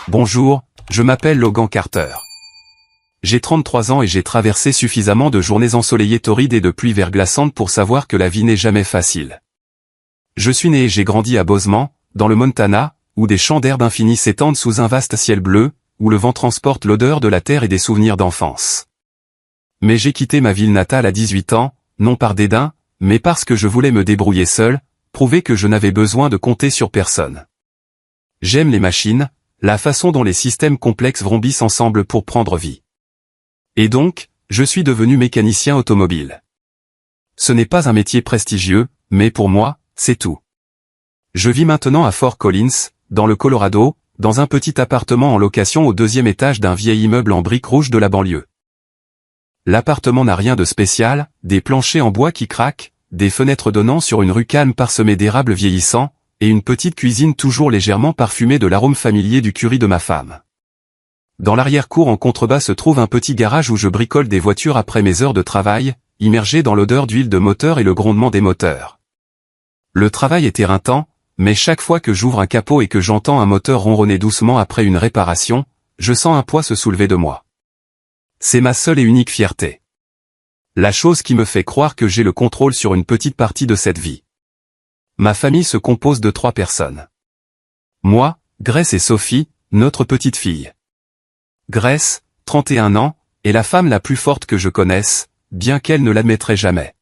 Bonjour, je m'appelle Logan Carter. J'ai 33 ans et j'ai traversé suffisamment de journées ensoleillées torrides et de pluies verglaçantes pour savoir que la vie n'est jamais facile. Je suis né et j'ai grandi à Bozeman, dans le Montana, où des champs d'herbe infinis s'étendent sous un vaste ciel bleu, où le vent transporte l'odeur de la terre et des souvenirs d'enfance. Mais j'ai quitté ma ville natale à 18 ans, non par dédain, mais parce que je voulais me débrouiller seul, prouver que je n'avais besoin de compter sur personne. J'aime les machines, la façon dont les systèmes complexes vrombissent ensemble pour prendre vie. Et donc, je suis devenu mécanicien automobile. Ce n'est pas un métier prestigieux, mais pour moi, c'est tout. Je vis maintenant à Fort Collins, dans le Colorado, dans un petit appartement en location au 2e étage d'un vieil immeuble en briques rouges de la banlieue. L'appartement n'a rien de spécial, des planchers en bois qui craquent, des fenêtres donnant sur une rue calme parsemée d'érables vieillissants, et une petite cuisine toujours légèrement parfumée de l'arôme familier du curry de ma femme. Dans l'arrière-cour en contrebas se trouve un petit garage où je bricole des voitures après mes heures de travail, immergé dans l'odeur d'huile de moteur et le grondement des moteurs. Le travail est éreintant, mais chaque fois que j'ouvre un capot et que j'entends un moteur ronronner doucement après une réparation, je sens un poids se soulever de moi. C'est ma seule et unique fierté. La chose qui me fait croire que j'ai le contrôle sur une petite partie de cette vie. Ma famille se compose de 3 personnes. Moi, Grace et Sophie, notre petite fille. Grace, 31 ans, est la femme la plus forte que je connaisse, bien qu'elle ne l'admettrait jamais.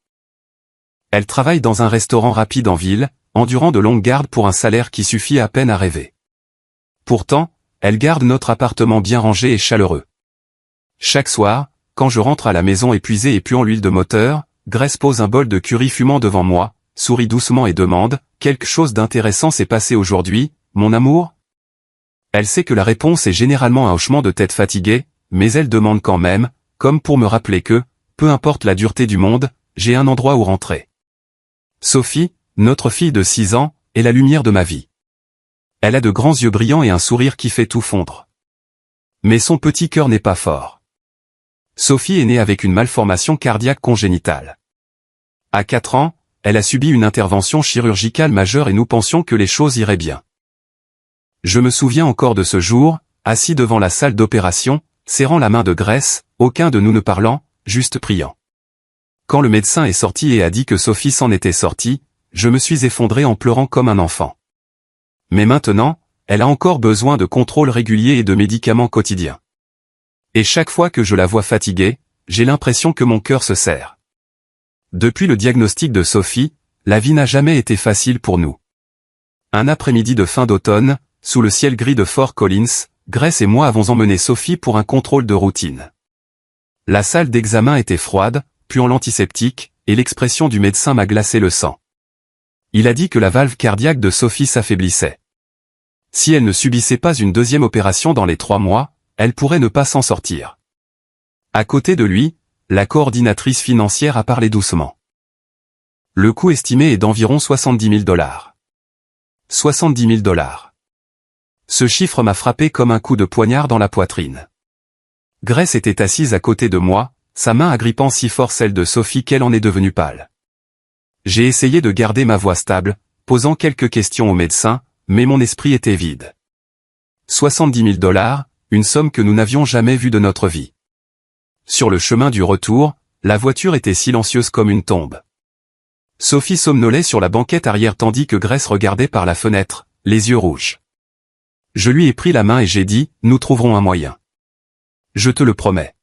Elle travaille dans un restaurant rapide en ville, endurant de longues gardes pour un salaire qui suffit à peine à rêver. Pourtant, elle garde notre appartement bien rangé et chaleureux. Chaque soir, quand je rentre à la maison épuisé et puant l'huile de moteur, Grace pose un bol de curry fumant devant moi, sourit doucement et demande « Quelque chose d'intéressant s'est passé aujourd'hui, mon amour ?» Elle sait que la réponse est généralement un hochement de tête fatigué, mais elle demande quand même, comme pour me rappeler que, peu importe la dureté du monde, j'ai un endroit où rentrer. Sophie, notre fille de 6 ans, est la lumière de ma vie. Elle a de grands yeux brillants et un sourire qui fait tout fondre. Mais son petit cœur n'est pas fort. Sophie est née avec une malformation cardiaque congénitale. À 4 ans, elle a subi une intervention chirurgicale majeure et nous pensions que les choses iraient bien. Je me souviens encore de ce jour, assis devant la salle d'opération, serrant la main de Grace, aucun de nous ne parlant, juste priant. Quand le médecin est sorti et a dit que Sophie s'en était sortie, je me suis effondré en pleurant comme un enfant. Mais maintenant, elle a encore besoin de contrôles réguliers et de médicaments quotidiens. Et chaque fois que je la vois fatiguée, j'ai l'impression que mon cœur se serre. Depuis le diagnostic de Sophie, la vie n'a jamais été facile pour nous. Un après-midi de fin d'automne, sous le ciel gris de Fort Collins, Grace et moi avons emmené Sophie pour un contrôle de routine. La salle d'examen était froide, puant l'antiseptique, et l'expression du médecin m'a glacé le sang. Il a dit que la valve cardiaque de Sophie s'affaiblissait. Si elle ne subissait pas une 2e opération dans les 3 mois, elle pourrait ne pas s'en sortir. À côté de lui, la coordinatrice financière a parlé doucement. Le coût estimé est d'environ $70 000. $70 000. Ce chiffre m'a frappé comme un coup de poignard dans la poitrine. Grace était assise à côté de moi, sa main agrippant si fort celle de Sophie qu'elle en est devenue pâle. J'ai essayé de garder ma voix stable, posant quelques questions au médecin, mais mon esprit était vide. $70 000, une somme que nous n'avions jamais vue de notre vie. Sur le chemin du retour, la voiture était silencieuse comme une tombe. Sophie somnolait sur la banquette arrière tandis que Grace regardait par la fenêtre, les yeux rouges. Je lui ai pris la main et j'ai dit « Nous trouverons un moyen. » Je te le promets.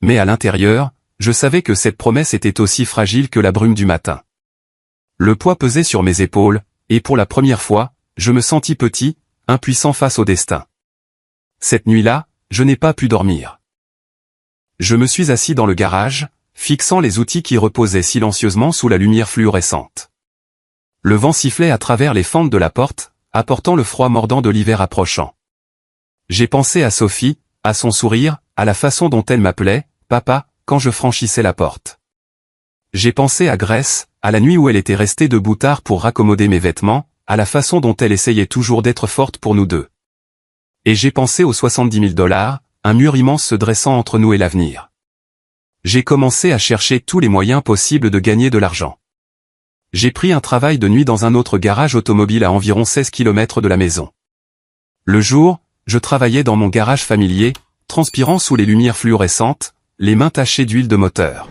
Mais à l'intérieur, je savais que cette promesse était aussi fragile que la brume du matin. Le poids pesait sur mes épaules, et pour la première fois, je me sentis petit, impuissant face au destin. Cette nuit-là, je n'ai pas pu dormir. Je me suis assis dans le garage, fixant les outils qui reposaient silencieusement sous la lumière fluorescente. Le vent sifflait à travers les fentes de la porte, apportant le froid mordant de l'hiver approchant. J'ai pensé à Sophie, à son sourire, à la façon dont elle m'appelait « Papa » quand je franchissais la porte. J'ai pensé à Grace, à la nuit où elle était restée debout tard pour raccommoder mes vêtements, à la façon dont elle essayait toujours d'être forte pour nous deux. Et j'ai pensé aux $70 000, un mur immense se dressant entre nous et l'avenir. J'ai commencé à chercher tous les moyens possibles de gagner de l'argent. J'ai pris un travail de nuit dans un autre garage automobile à environ 16 km de la maison. Le jour, je travaillais dans mon garage familier, transpirant sous les lumières fluorescentes, les mains tachées d'huile de moteur.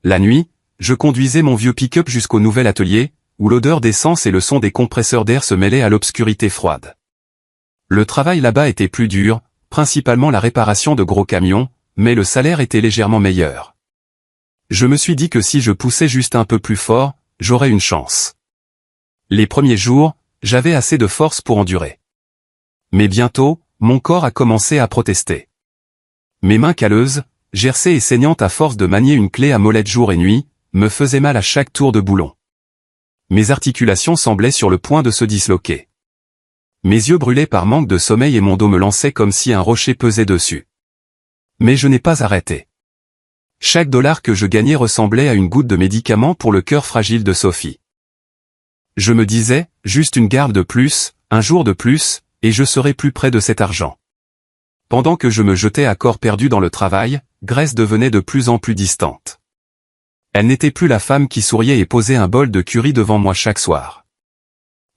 La nuit, je conduisais mon vieux pick-up jusqu'au nouvel atelier, où l'odeur d'essence et le son des compresseurs d'air se mêlaient à l'obscurité froide. Le travail là-bas était plus dur, principalement la réparation de gros camions, mais le salaire était légèrement meilleur. Je me suis dit que si je poussais juste un peu plus fort, j'aurais une chance. Les premiers jours, j'avais assez de force pour endurer. Mais bientôt, mon corps a commencé à protester. Mes mains calleuses, gercées et saignantes à force de manier une clé à molette jour et nuit, me faisaient mal à chaque tour de boulon. Mes articulations semblaient sur le point de se disloquer. Mes yeux brûlaient par manque de sommeil et mon dos me lançait comme si un rocher pesait dessus. Mais je n'ai pas arrêté. Chaque dollar que je gagnais ressemblait à une goutte de médicament pour le cœur fragile de Sophie. Je me disais, juste une garde de plus, un jour de plus, et je serai plus près de cet argent. Pendant que je me jetais à corps perdu dans le travail, Grace devenait de plus en plus distante. Elle n'était plus la femme qui souriait et posait un bol de curry devant moi chaque soir.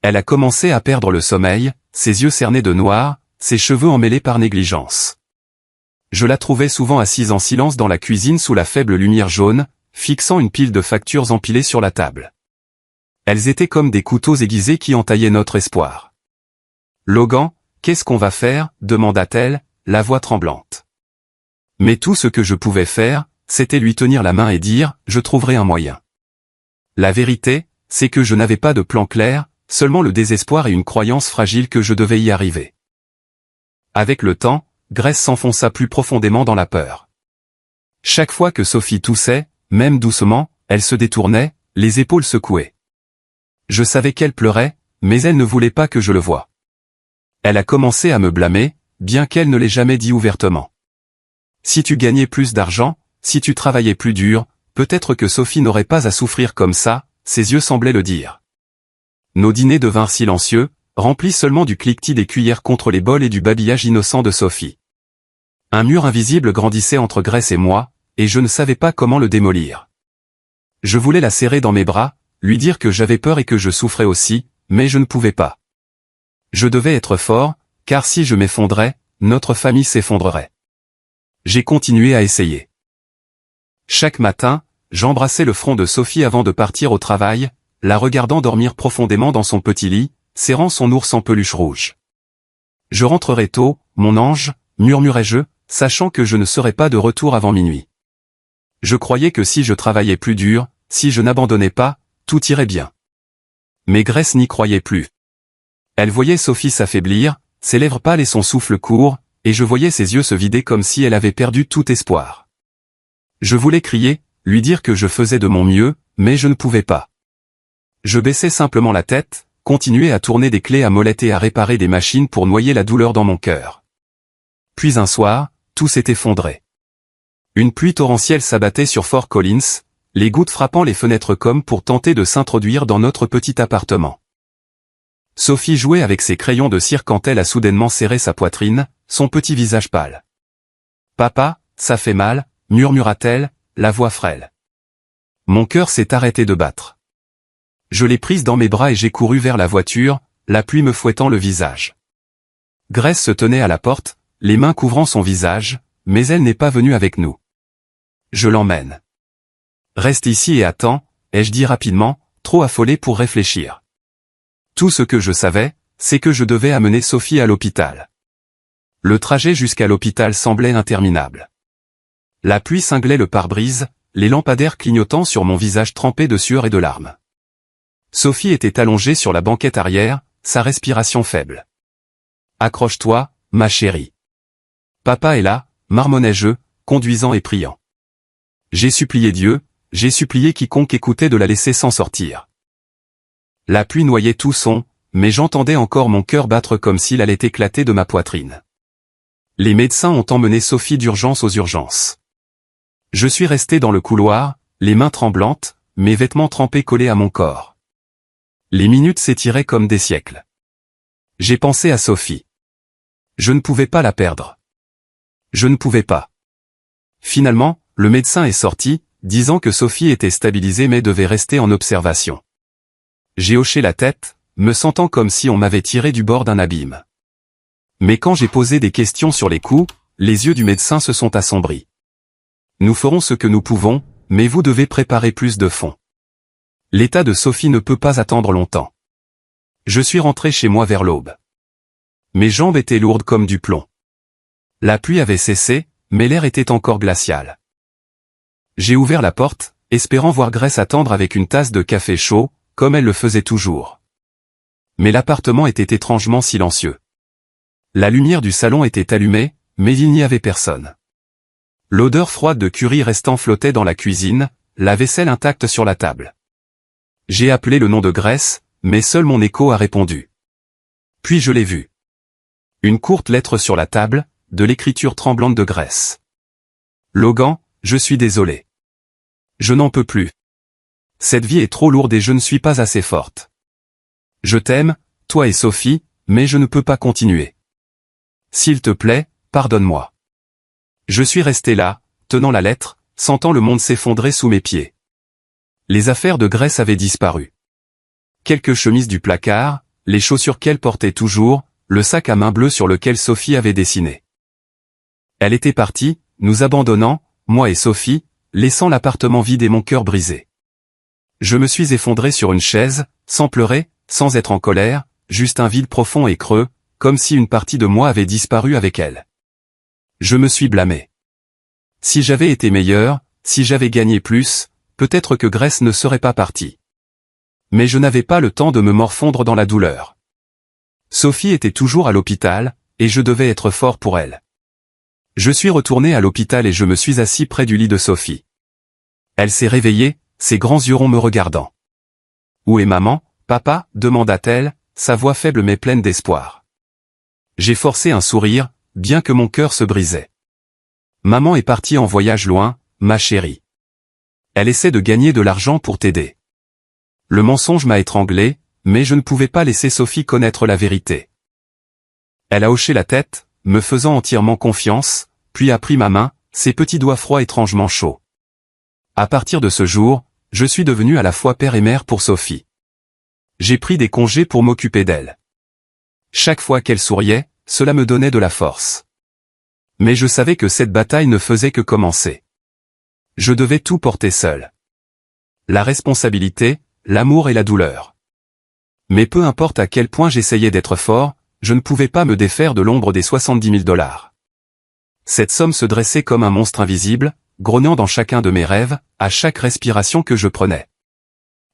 Elle a commencé à perdre le sommeil, ses yeux cernés de noir, ses cheveux emmêlés par négligence. Je la trouvais souvent assise en silence dans la cuisine sous la faible lumière jaune, fixant une pile de factures empilées sur la table. Elles étaient comme des couteaux aiguisés qui entaillaient notre espoir. « Logan, qu'est-ce qu'on va faire ?» demanda-t-elle, la voix tremblante. Mais tout ce que je pouvais faire, c'était lui tenir la main et dire « Je trouverai un moyen ». La vérité, c'est que je n'avais pas de plan clair, seulement le désespoir et une croyance fragile que je devais y arriver. Avec le temps, Grace s'enfonça plus profondément dans la peur. Chaque fois que Sophie toussait, même doucement, elle se détournait, les épaules secouées. Je savais qu'elle pleurait, mais elle ne voulait pas que je le voie. Elle a commencé à me blâmer, bien qu'elle ne l'ait jamais dit ouvertement. Si tu gagnais plus d'argent, si tu travaillais plus dur, peut-être que Sophie n'aurait pas à souffrir comme ça, ses yeux semblaient le dire. Nos dîners devinrent silencieux, remplis seulement du cliquetis des cuillères contre les bols et du babillage innocent de Sophie. Un mur invisible grandissait entre Grace et moi, et je ne savais pas comment le démolir. Je voulais la serrer dans mes bras, lui dire que j'avais peur et que je souffrais aussi, mais je ne pouvais pas. Je devais être fort, car si je m'effondrais, notre famille s'effondrerait. J'ai continué à essayer. Chaque matin, j'embrassais le front de Sophie avant de partir au travail, la regardant dormir profondément dans son petit lit, serrant son ours en peluche rouge. Je rentrerai tôt, mon ange, murmurai-je, sachant que je ne serais pas de retour avant minuit. Je croyais que si je travaillais plus dur, si je n'abandonnais pas, tout irait bien. Mais Grace n'y croyait plus. Elle voyait Sophie s'affaiblir, ses lèvres pâles et son souffle court, et je voyais ses yeux se vider comme si elle avait perdu tout espoir. Je voulais crier, lui dire que je faisais de mon mieux, mais je ne pouvais pas. Je baissais simplement la tête, continuais à tourner des clés à molette et à réparer des machines pour noyer la douleur dans mon cœur. Puis un soir, tout s'est effondré. Une pluie torrentielle s'abattait sur Fort Collins, les gouttes frappant les fenêtres comme pour tenter de s'introduire dans notre petit appartement. Sophie jouait avec ses crayons de cire quand elle a soudainement serré sa poitrine, son petit visage pâle. « Papa, ça fait mal », murmura-t-elle, la voix frêle. Mon cœur s'est arrêté de battre. Je l'ai prise dans mes bras et j'ai couru vers la voiture, la pluie me fouettant le visage. Grace se tenait à la porte, les mains couvrant son visage, mais elle n'est pas venue avec nous. Je l'emmène. Reste ici et attends, ai-je dit rapidement, trop affolé pour réfléchir. Tout ce que je savais, c'est que je devais amener Sophie à l'hôpital. Le trajet jusqu'à l'hôpital semblait interminable. La pluie cinglait le pare-brise, les lampadaires clignotant sur mon visage trempé de sueur et de larmes. Sophie était allongée sur la banquette arrière, sa respiration faible. « Accroche-toi, ma chérie. Papa est là, marmonnai-je, conduisant et priant. J'ai supplié Dieu, j'ai supplié quiconque écoutait de la laisser s'en sortir. » La pluie noyait tout son, mais j'entendais encore mon cœur battre comme s'il allait éclater de ma poitrine. Les médecins ont emmené Sophie d'urgence aux urgences. Je suis resté dans le couloir, les mains tremblantes, mes vêtements trempés collés à mon corps. Les minutes s'étiraient comme des siècles. J'ai pensé à Sophie. Je ne pouvais pas la perdre. Je ne pouvais pas. Finalement, le médecin est sorti, disant que Sophie était stabilisée mais devait rester en observation. J'ai hoché la tête, me sentant comme si on m'avait tiré du bord d'un abîme. Mais quand j'ai posé des questions sur les coûts, les yeux du médecin se sont assombris. Nous ferons ce que nous pouvons, mais vous devez préparer plus de fonds. L'état de Sophie ne peut pas attendre longtemps. Je suis rentré chez moi vers l'aube. Mes jambes étaient lourdes comme du plomb. La pluie avait cessé, mais l'air était encore glacial. J'ai ouvert la porte, espérant voir Grace attendre avec une tasse de café chaud, comme elle le faisait toujours. Mais l'appartement était étrangement silencieux. La lumière du salon était allumée, mais il n'y avait personne. L'odeur froide de curry restant flottait dans la cuisine, la vaisselle intacte sur la table. J'ai appelé le nom de Grace, mais seul mon écho a répondu. Puis je l'ai vue. Une courte lettre sur la table, de l'écriture tremblante de Grace. Logan, je suis désolé. Je n'en peux plus. Cette vie est trop lourde et je ne suis pas assez forte. Je t'aime, toi et Sophie, mais je ne peux pas continuer. S'il te plaît, pardonne-moi. Je suis resté là, tenant la lettre, sentant le monde s'effondrer sous mes pieds. Les affaires de Grace avaient disparu. Quelques chemises du placard, les chaussures qu'elle portait toujours, le sac à main bleu sur lequel Sophie avait dessiné. Elle était partie, nous abandonnant, moi et Sophie, laissant l'appartement vide et mon cœur brisé. Je me suis effondré sur une chaise, sans pleurer, sans être en colère, juste un vide profond et creux, comme si une partie de moi avait disparu avec elle. Je me suis blâmé. Si j'avais été meilleur, si j'avais gagné plus, peut-être que Grace ne serait pas partie. Mais je n'avais pas le temps de me morfondre dans la douleur. Sophie était toujours à l'hôpital, et je devais être fort pour elle. Je suis retourné à l'hôpital et je me suis assis près du lit de Sophie. Elle s'est réveillée, ses grands yeux ronds me regardant. « Où est maman, papa ?» demanda-t-elle, sa voix faible mais pleine d'espoir. J'ai forcé un sourire, bien que mon cœur se brisait. Maman est partie en voyage loin, ma chérie. Elle essaie de gagner de l'argent pour t'aider. Le mensonge m'a étranglé, mais je ne pouvais pas laisser Sophie connaître la vérité. Elle a hoché la tête, me faisant entièrement confiance, puis a pris ma main, ses petits doigts froids étrangement chauds. À partir de ce jour, je suis devenu à la fois père et mère pour Sophie. J'ai pris des congés pour m'occuper d'elle. Chaque fois qu'elle souriait, cela me donnait de la force. Mais je savais que cette bataille ne faisait que commencer. Je devais tout porter seul. La responsabilité, l'amour et la douleur. Mais peu importe à quel point j'essayais d'être fort, je ne pouvais pas me défaire de l'ombre des 70 000 $. Cette somme se dressait comme un monstre invisible, grognant dans chacun de mes rêves, à chaque respiration que je prenais.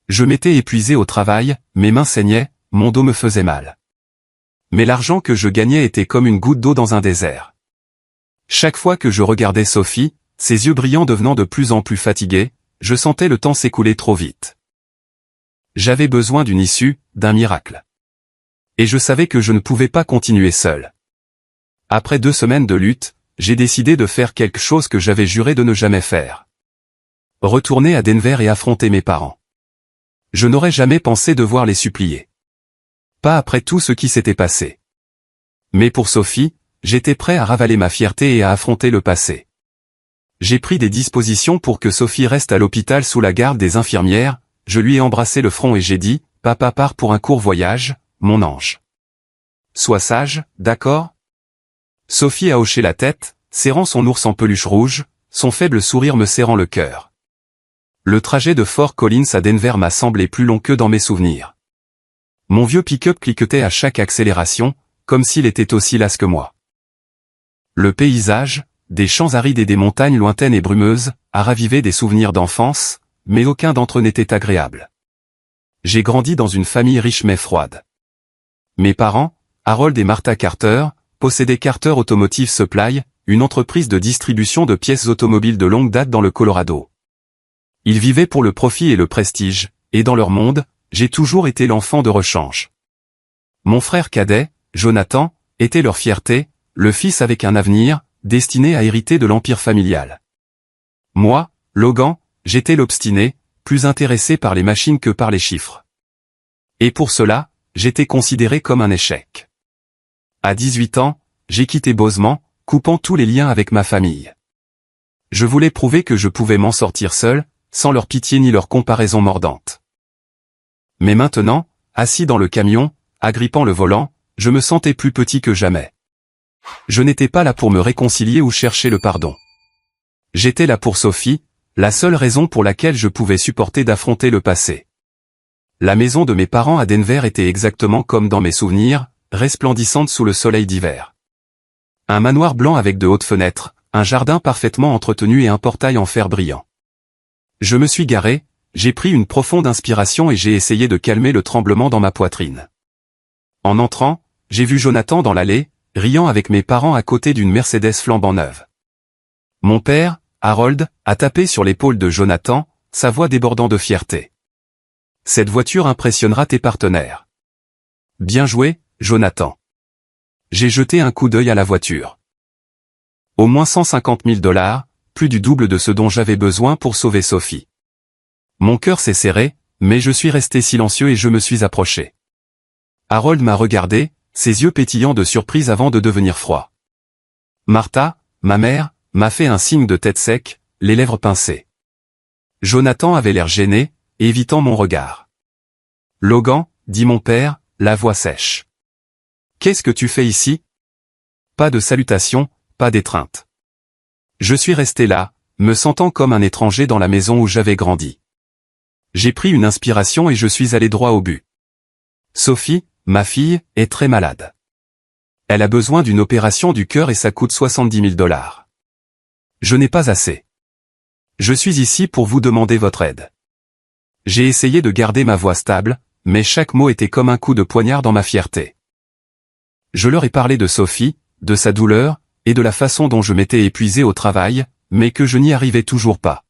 Je m'étais épuisé au travail, mes mains saignaient, mon dos me faisait mal. Mais l'argent que je gagnais était comme une goutte d'eau dans un désert. Chaque fois que je regardais Sophie, ses yeux brillants devenant de plus en plus fatigués, je sentais le temps s'écouler trop vite. J'avais besoin d'une issue, d'un miracle. Et je savais que je ne pouvais pas continuer seul. Après 2 semaines de lutte, j'ai décidé de faire quelque chose que j'avais juré de ne jamais faire. Retourner à Denver et affronter mes parents. Je n'aurais jamais pensé devoir les supplier. Pas après tout ce qui s'était passé. Mais pour Sophie, j'étais prêt à ravaler ma fierté et à affronter le passé. J'ai pris des dispositions pour que Sophie reste à l'hôpital sous la garde des infirmières, je lui ai embrassé le front et j'ai dit, « Papa part pour un court voyage, mon ange. Sois sage, d'accord ?» Sophie a hoché la tête, serrant son ours en peluche rouge, son faible sourire me serrant le cœur. Le trajet de Fort Collins à Denver m'a semblé plus long que dans mes souvenirs. Mon vieux pick-up cliquetait à chaque accélération, comme s'il était aussi las que moi. Le paysage, des champs arides et des montagnes lointaines et brumeuses, a ravivé des souvenirs d'enfance, mais aucun d'entre eux n'était agréable. J'ai grandi dans une famille riche mais froide. Mes parents, Harold et Martha Carter, possédaient Carter Automotive Supply, une entreprise de distribution de pièces automobiles de longue date dans le Colorado. Ils vivaient pour le profit et le prestige, et dans leur monde, j'ai toujours été l'enfant de rechange. Mon frère cadet, Jonathan, était leur fierté, le fils avec un avenir, destiné à hériter de l'empire familial. Moi, Logan, j'étais l'obstiné, plus intéressé par les machines que par les chiffres. Et pour cela, j'étais considéré comme un échec. À 18 ans, j'ai quitté Bozeman, coupant tous les liens avec ma famille. Je voulais prouver que je pouvais m'en sortir seul, sans leur pitié ni leur comparaison mordante. Mais maintenant, assis dans le camion, agrippant le volant, je me sentais plus petit que jamais. Je n'étais pas là pour me réconcilier ou chercher le pardon. J'étais là pour Sophie, la seule raison pour laquelle je pouvais supporter d'affronter le passé. La maison de mes parents à Denver était exactement comme dans mes souvenirs, resplendissante sous le soleil d'hiver. Un manoir blanc avec de hautes fenêtres, un jardin parfaitement entretenu et un portail en fer brillant. Je me suis garé, j'ai pris une profonde inspiration et j'ai essayé de calmer le tremblement dans ma poitrine. En entrant, j'ai vu Jonathan dans l'allée, riant avec mes parents à côté d'une Mercedes flambant neuve. Mon père, Harold, a tapé sur l'épaule de Jonathan, sa voix débordant de fierté. « Cette voiture impressionnera tes partenaires. » « Bien joué, Jonathan. » J'ai jeté un coup d'œil à la voiture. Au moins 150 000 $, plus du double de ce dont j'avais besoin pour sauver Sophie. Mon cœur s'est serré, mais je suis resté silencieux et je me suis approché. Harold m'a regardé, ses yeux pétillants de surprise avant de devenir froids. Martha, ma mère, m'a fait un signe de tête sec, les lèvres pincées. Jonathan avait l'air gêné, évitant mon regard. « Logan, » dit mon père, la voix sèche. « Qu'est-ce que tu fais ici ?» Pas de salutation, pas d'étreinte. Je suis resté là, me sentant comme un étranger dans la maison où j'avais grandi. J'ai pris une inspiration et je suis allé droit au but. Sophie, ma fille, est très malade. Elle a besoin d'une opération du cœur et ça coûte 70 000 $. Je n'ai pas assez. Je suis ici pour vous demander votre aide. J'ai essayé de garder ma voix stable, mais chaque mot était comme un coup de poignard dans ma fierté. Je leur ai parlé de Sophie, de sa douleur, et de la façon dont je m'étais épuisé au travail, mais que je n'y arrivais toujours pas.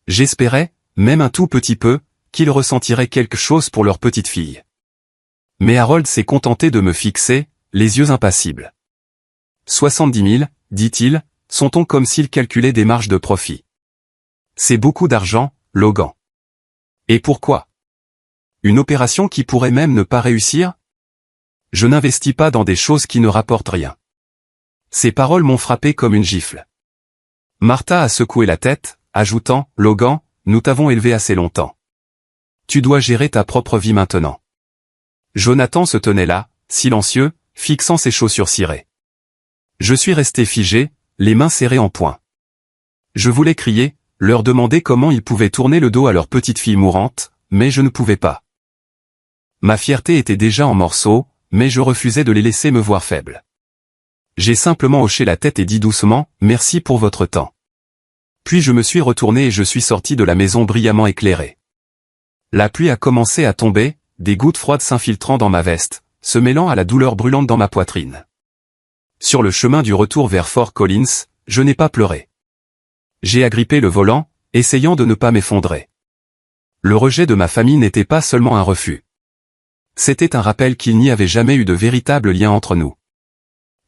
J'espérais, même un tout petit peu, qu'ils ressentiraient quelque chose pour leur petite fille. Mais Harold s'est contenté de me fixer, les yeux impassibles. 70 000, dit-il, sont-on comme s'il calculait des marges de profit. C'est beaucoup d'argent, Logan. Et pourquoi? Une opération qui pourrait même ne pas réussir? Je n'investis pas dans des choses qui ne rapportent rien. Ces paroles m'ont frappé comme une gifle. Martha a secoué la tête, ajoutant, « Logan, nous t'avons élevé assez longtemps. Tu dois gérer ta propre vie maintenant. » Jonathan se tenait là, silencieux, fixant ses chaussures cirées. Je suis resté figé, les mains serrées en poing. Je voulais crier, leur demander comment ils pouvaient tourner le dos à leur petite fille mourante, mais je ne pouvais pas. Ma fierté était déjà en morceaux, mais je refusais de les laisser me voir faible. J'ai simplement hoché la tête et dit doucement, « Merci pour votre temps. » Puis je me suis retourné et je suis sorti de la maison brillamment éclairée. La pluie a commencé à tomber, des gouttes froides s'infiltrant dans ma veste, se mêlant à la douleur brûlante dans ma poitrine. Sur le chemin du retour vers Fort Collins, je n'ai pas pleuré. J'ai agrippé le volant, essayant de ne pas m'effondrer. Le rejet de ma famille n'était pas seulement un refus. C'était un rappel qu'il n'y avait jamais eu de véritable lien entre nous.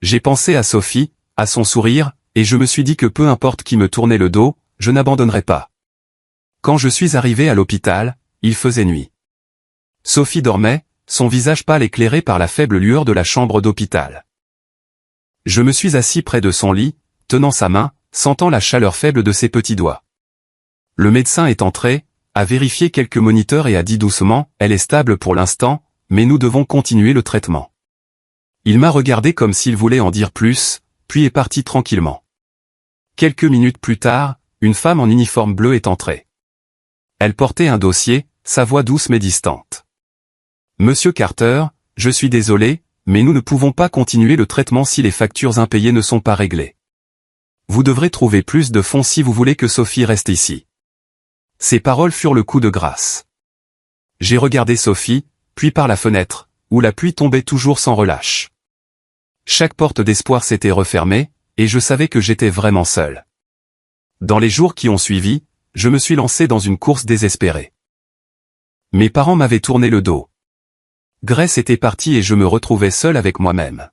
J'ai pensé à Sophie, à son sourire, et je me suis dit que peu importe qui me tournait le dos, je n'abandonnerais pas. Quand je suis arrivé à l'hôpital, il faisait nuit. Sophie dormait, son visage pâle éclairé par la faible lueur de la chambre d'hôpital. Je me suis assis près de son lit, tenant sa main, sentant la chaleur faible de ses petits doigts. Le médecin est entré, a vérifié quelques moniteurs et a dit doucement, « Elle est stable pour l'instant, mais nous devons continuer le traitement. » Il m'a regardé comme s'il voulait en dire plus, puis est parti tranquillement. Quelques minutes plus tard, une femme en uniforme bleu est entrée. Elle portait un dossier, sa voix douce mais distante. « Monsieur Carter, je suis désolé, mais nous ne pouvons pas continuer le traitement si les factures impayées ne sont pas réglées. Vous devrez trouver plus de fonds si vous voulez que Sophie reste ici. » Ces paroles furent le coup de grâce. J'ai regardé Sophie, puis par la fenêtre, où la pluie tombait toujours sans relâche. Chaque porte d'espoir s'était refermée, et je savais que j'étais vraiment seul. Dans les jours qui ont suivi, je me suis lancé dans une course désespérée. Mes parents m'avaient tourné le dos. Grace était partie et je me retrouvais seul avec moi-même.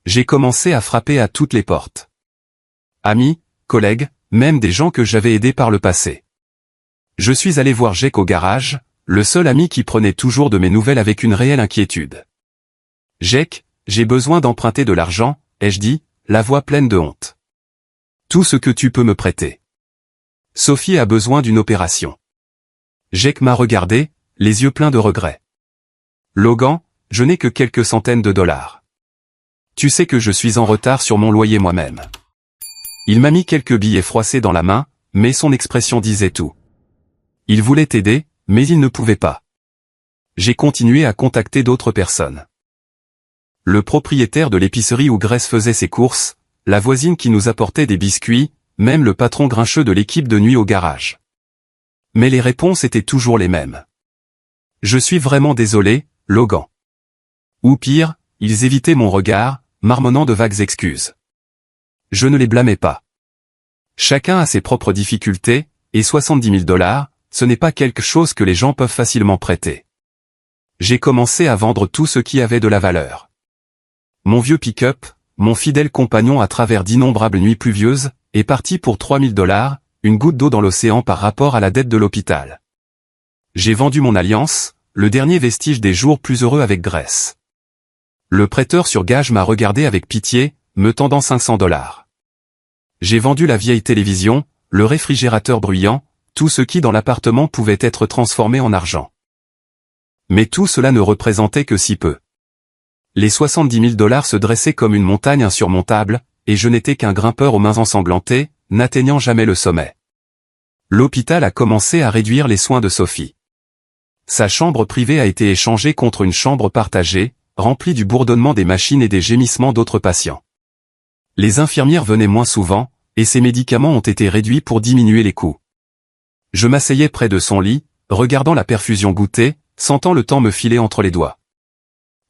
J'ai commencé à frapper à toutes les portes. Amis, collègues, même des gens que j'avais aidés par le passé. Je suis allé voir Jake au garage, le seul ami qui prenait toujours de mes nouvelles avec une réelle inquiétude. « Jake, j'ai besoin d'emprunter de l'argent, » ai-je dit, la voix pleine de honte. « Tout ce que tu peux me prêter. Sophie a besoin d'une opération. » Jake m'a regardé, les yeux pleins de regret. « Logan, je n'ai que quelques centaines de dollars. Tu sais que je suis en retard sur mon loyer moi-même. Il m'a mis quelques billets froissés dans la main, mais son expression disait tout. Il voulait t'aider, mais il ne pouvait pas. J'ai continué à contacter d'autres personnes. Le propriétaire de l'épicerie où Grace faisait ses courses, la voisine qui nous apportait des biscuits, même le patron grincheux de l'équipe de nuit au garage. Mais les réponses étaient toujours les mêmes. Je suis vraiment désolé, Logan. Ou pire, ils évitaient mon regard, marmonnant de vagues excuses. Je ne les blâmais pas. Chacun a ses propres difficultés, et 70 000 $, ce n'est pas quelque chose que les gens peuvent facilement prêter. J'ai commencé à vendre tout ce qui avait de la valeur. Mon vieux pick-up, mon fidèle compagnon à travers d'innombrables nuits pluvieuses, est parti pour 3 000 $, une goutte d'eau dans l'océan par rapport à la dette de l'hôpital. J'ai vendu mon alliance, le dernier vestige des jours plus heureux avec Grace. Le prêteur sur gage m'a regardé avec pitié, me tendant 500 $. J'ai vendu la vieille télévision, le réfrigérateur bruyant, tout ce qui dans l'appartement pouvait être transformé en argent. Mais tout cela ne représentait que si peu. Les 70 000 $ se dressaient comme une montagne insurmontable, et je n'étais qu'un grimpeur aux mains ensanglantées, n'atteignant jamais le sommet. L'hôpital a commencé à réduire les soins de Sophie. Sa chambre privée a été échangée contre une chambre partagée, remplie du bourdonnement des machines et des gémissements d'autres patients. Les infirmières venaient moins souvent, et ses médicaments ont été réduits pour diminuer les coûts. Je m'asseyais près de son lit, regardant la perfusion goûter, sentant le temps me filer entre les doigts.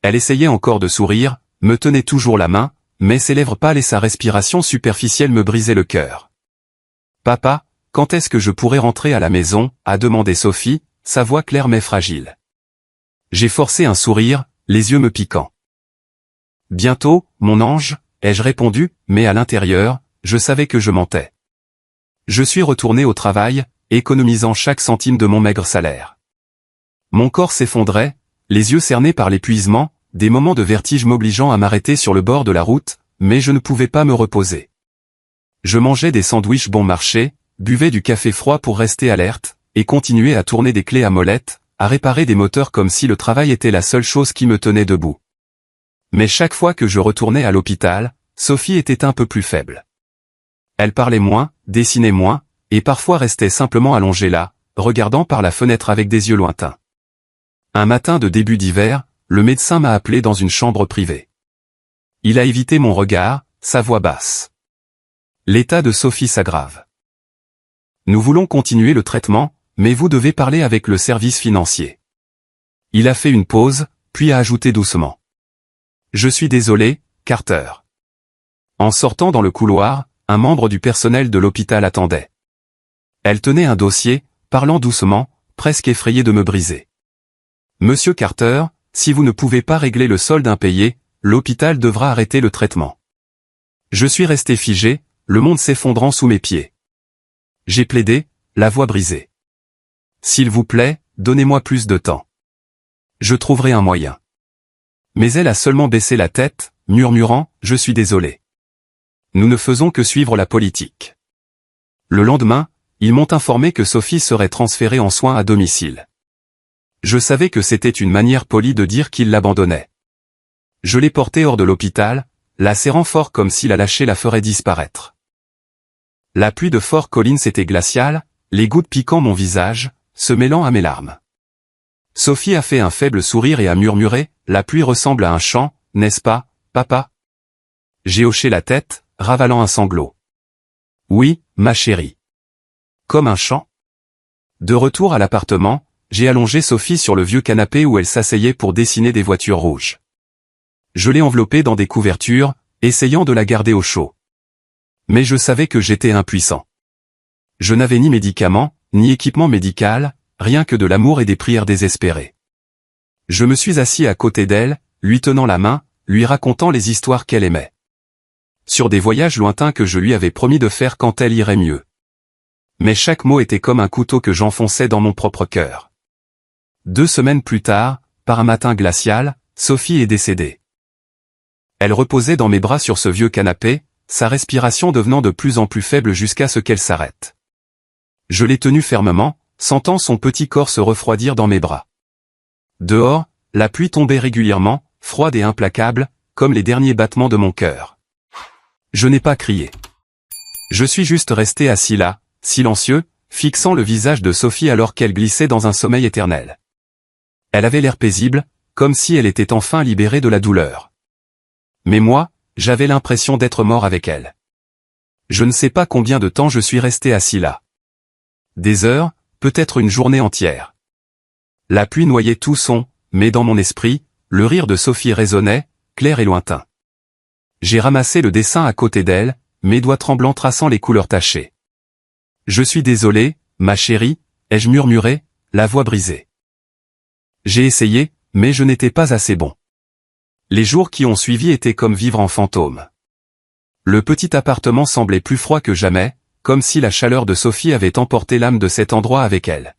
Elle essayait encore de sourire, me tenait toujours la main, mais ses lèvres pâles et sa respiration superficielle me brisaient le cœur. « Papa, quand est-ce que je pourrai rentrer à la maison ?» a demandé Sophie, sa voix claire mais fragile. J'ai forcé un sourire, les yeux me piquant. « Bientôt, mon ange ?» ai-je répondu, mais à l'intérieur, je savais que je mentais. Je suis retourné au travail, économisant chaque centime de mon maigre salaire. Mon corps s'effondrait, les yeux cernés par l'épuisement, des moments de vertige m'obligeant à m'arrêter sur le bord de la route, mais je ne pouvais pas me reposer. Je mangeais des sandwichs bon marché, buvais du café froid pour rester alerte, et continuais à tourner des clés à molette, à réparer des moteurs comme si le travail était la seule chose qui me tenait debout. Mais chaque fois que je retournais à l'hôpital, Sophie était un peu plus faible. Elle parlait moins, dessinait moins, et parfois restait simplement allongée là, regardant par la fenêtre avec des yeux lointains. Un matin de début d'hiver, le médecin m'a appelé dans une chambre privée. Il a évité mon regard, sa voix basse. L'état de Sophie s'aggrave. Nous voulons continuer le traitement, mais vous devez parler avec le service financier. Il a fait une pause, puis a ajouté doucement. Je suis désolé, Carter. En sortant dans le couloir, un membre du personnel de l'hôpital attendait. Elle tenait un dossier, parlant doucement, presque effrayée de me briser. Monsieur Carter, si vous ne pouvez pas régler le solde impayé, l'hôpital devra arrêter le traitement. Je suis resté figé, le monde s'effondrant sous mes pieds. J'ai plaidé, la voix brisée. S'il vous plaît, donnez-moi plus de temps. Je trouverai un moyen. Mais elle a seulement baissé la tête, murmurant, je suis désolé. Nous ne faisons que suivre la politique. Le lendemain, ils m'ont informé que Sophie serait transférée en soins à domicile. Je savais que c'était une manière polie de dire qu'ils l'abandonnaient. Je l'ai portée hors de l'hôpital, la serrant fort comme si la lâcher la ferait disparaître. La pluie de Fort Collins était glaciale, les gouttes piquant mon visage, se mêlant à mes larmes. Sophie a fait un faible sourire et a murmuré, « La pluie ressemble à un chant, n'est-ce pas, papa ?» J'ai hoché la tête, ravalant un sanglot. « Oui, ma chérie. » Comme un chant. De retour à l'appartement, j'ai allongé Sophie sur le vieux canapé où elle s'asseyait pour dessiner des voitures rouges. Je l'ai enveloppée dans des couvertures, essayant de la garder au chaud. Mais je savais que j'étais impuissant. Je n'avais ni médicaments, ni équipement médical, rien que de l'amour et des prières désespérées. Je me suis assis à côté d'elle, lui tenant la main, lui racontant les histoires qu'elle aimait. Sur des voyages lointains que je lui avais promis de faire quand elle irait mieux. Mais chaque mot était comme un couteau que j'enfonçais dans mon propre cœur. 2 semaines plus tard, par un matin glacial, Sophie est décédée. Elle reposait dans mes bras sur ce vieux canapé, sa respiration devenant de plus en plus faible jusqu'à ce qu'elle s'arrête. Je l'ai tenue fermement, sentant son petit corps se refroidir dans mes bras. Dehors, la pluie tombait régulièrement, froide et implacable, comme les derniers battements de mon cœur. Je n'ai pas crié. Je suis juste resté assis là, silencieux, fixant le visage de Sophie alors qu'elle glissait dans un sommeil éternel. Elle avait l'air paisible, comme si elle était enfin libérée de la douleur. Mais moi, j'avais l'impression d'être mort avec elle. Je ne sais pas combien de temps je suis resté assis là. Des heures, peut-être une journée entière. La pluie noyait tout son, mais dans mon esprit, le rire de Sophie résonnait, clair et lointain. J'ai ramassé le dessin à côté d'elle, mes doigts tremblants traçant les couleurs tachées. Je suis désolé, ma chérie, ai-je murmuré, la voix brisée. J'ai essayé, mais je n'étais pas assez bon. Les jours qui ont suivi étaient comme vivre en fantôme. Le petit appartement semblait plus froid que jamais, comme si la chaleur de Sophie avait emporté l'âme de cet endroit avec elle.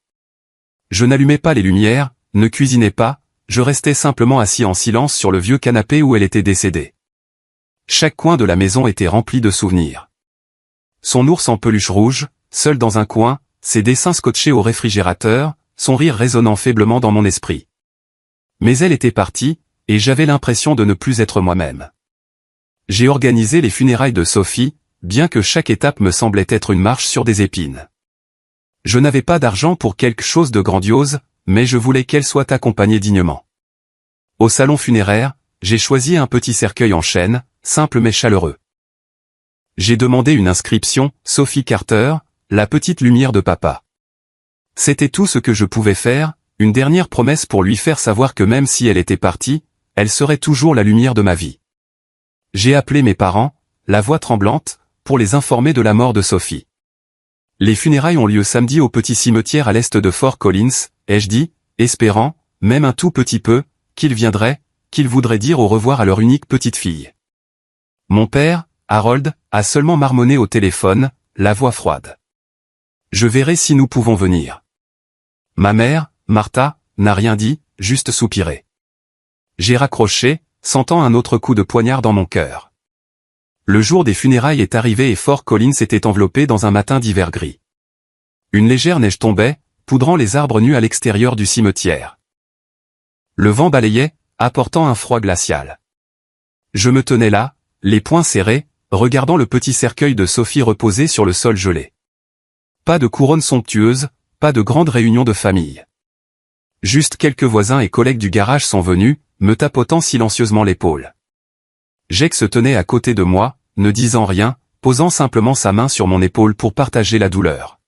Je n'allumais pas les lumières, ne cuisinais pas, je restais simplement assis en silence sur le vieux canapé où elle était décédée. Chaque coin de la maison était rempli de souvenirs. Son ours en peluche rouge, seul dans un coin, ses dessins scotchés au réfrigérateur, son rire résonnant faiblement dans mon esprit. Mais elle était partie, et j'avais l'impression de ne plus être moi-même. J'ai organisé les funérailles de Sophie, bien que chaque étape me semblait être une marche sur des épines. Je n'avais pas d'argent pour quelque chose de grandiose, mais je voulais qu'elle soit accompagnée dignement. Au salon funéraire, j'ai choisi un petit cercueil en chêne, simple mais chaleureux. J'ai demandé une inscription, Sophie Carter, la petite lumière de papa. C'était tout ce que je pouvais faire, une dernière promesse pour lui faire savoir que même si elle était partie, elle serait toujours la lumière de ma vie. J'ai appelé mes parents, la voix tremblante, pour les informer de la mort de Sophie. Les funérailles ont lieu samedi au petit cimetière à l'est de Fort Collins, ai-je dit, espérant, même un tout petit peu, qu'ils viendraient, qu'ils voudraient dire au revoir à leur unique petite fille. Mon père, Harold, a seulement marmonné au téléphone, la voix froide. Je verrai si nous pouvons venir. Ma mère, Martha, n'a rien dit, juste soupiré. J'ai raccroché, sentant un autre coup de poignard dans mon cœur. Le jour des funérailles est arrivé et Fort Collins était enveloppé dans un matin d'hiver gris. Une légère neige tombait, poudrant les arbres nus à l'extérieur du cimetière. Le vent balayait, apportant un froid glacial. Je me tenais là, les poings serrés, regardant le petit cercueil de Sophie reposer sur le sol gelé. Pas de couronne somptueuse, pas de grande réunion de famille. Juste quelques voisins et collègues du garage sont venus, me tapotant silencieusement l'épaule. Jake se tenait à côté de moi, ne disant rien, posant simplement sa main sur mon épaule pour partager la douleur.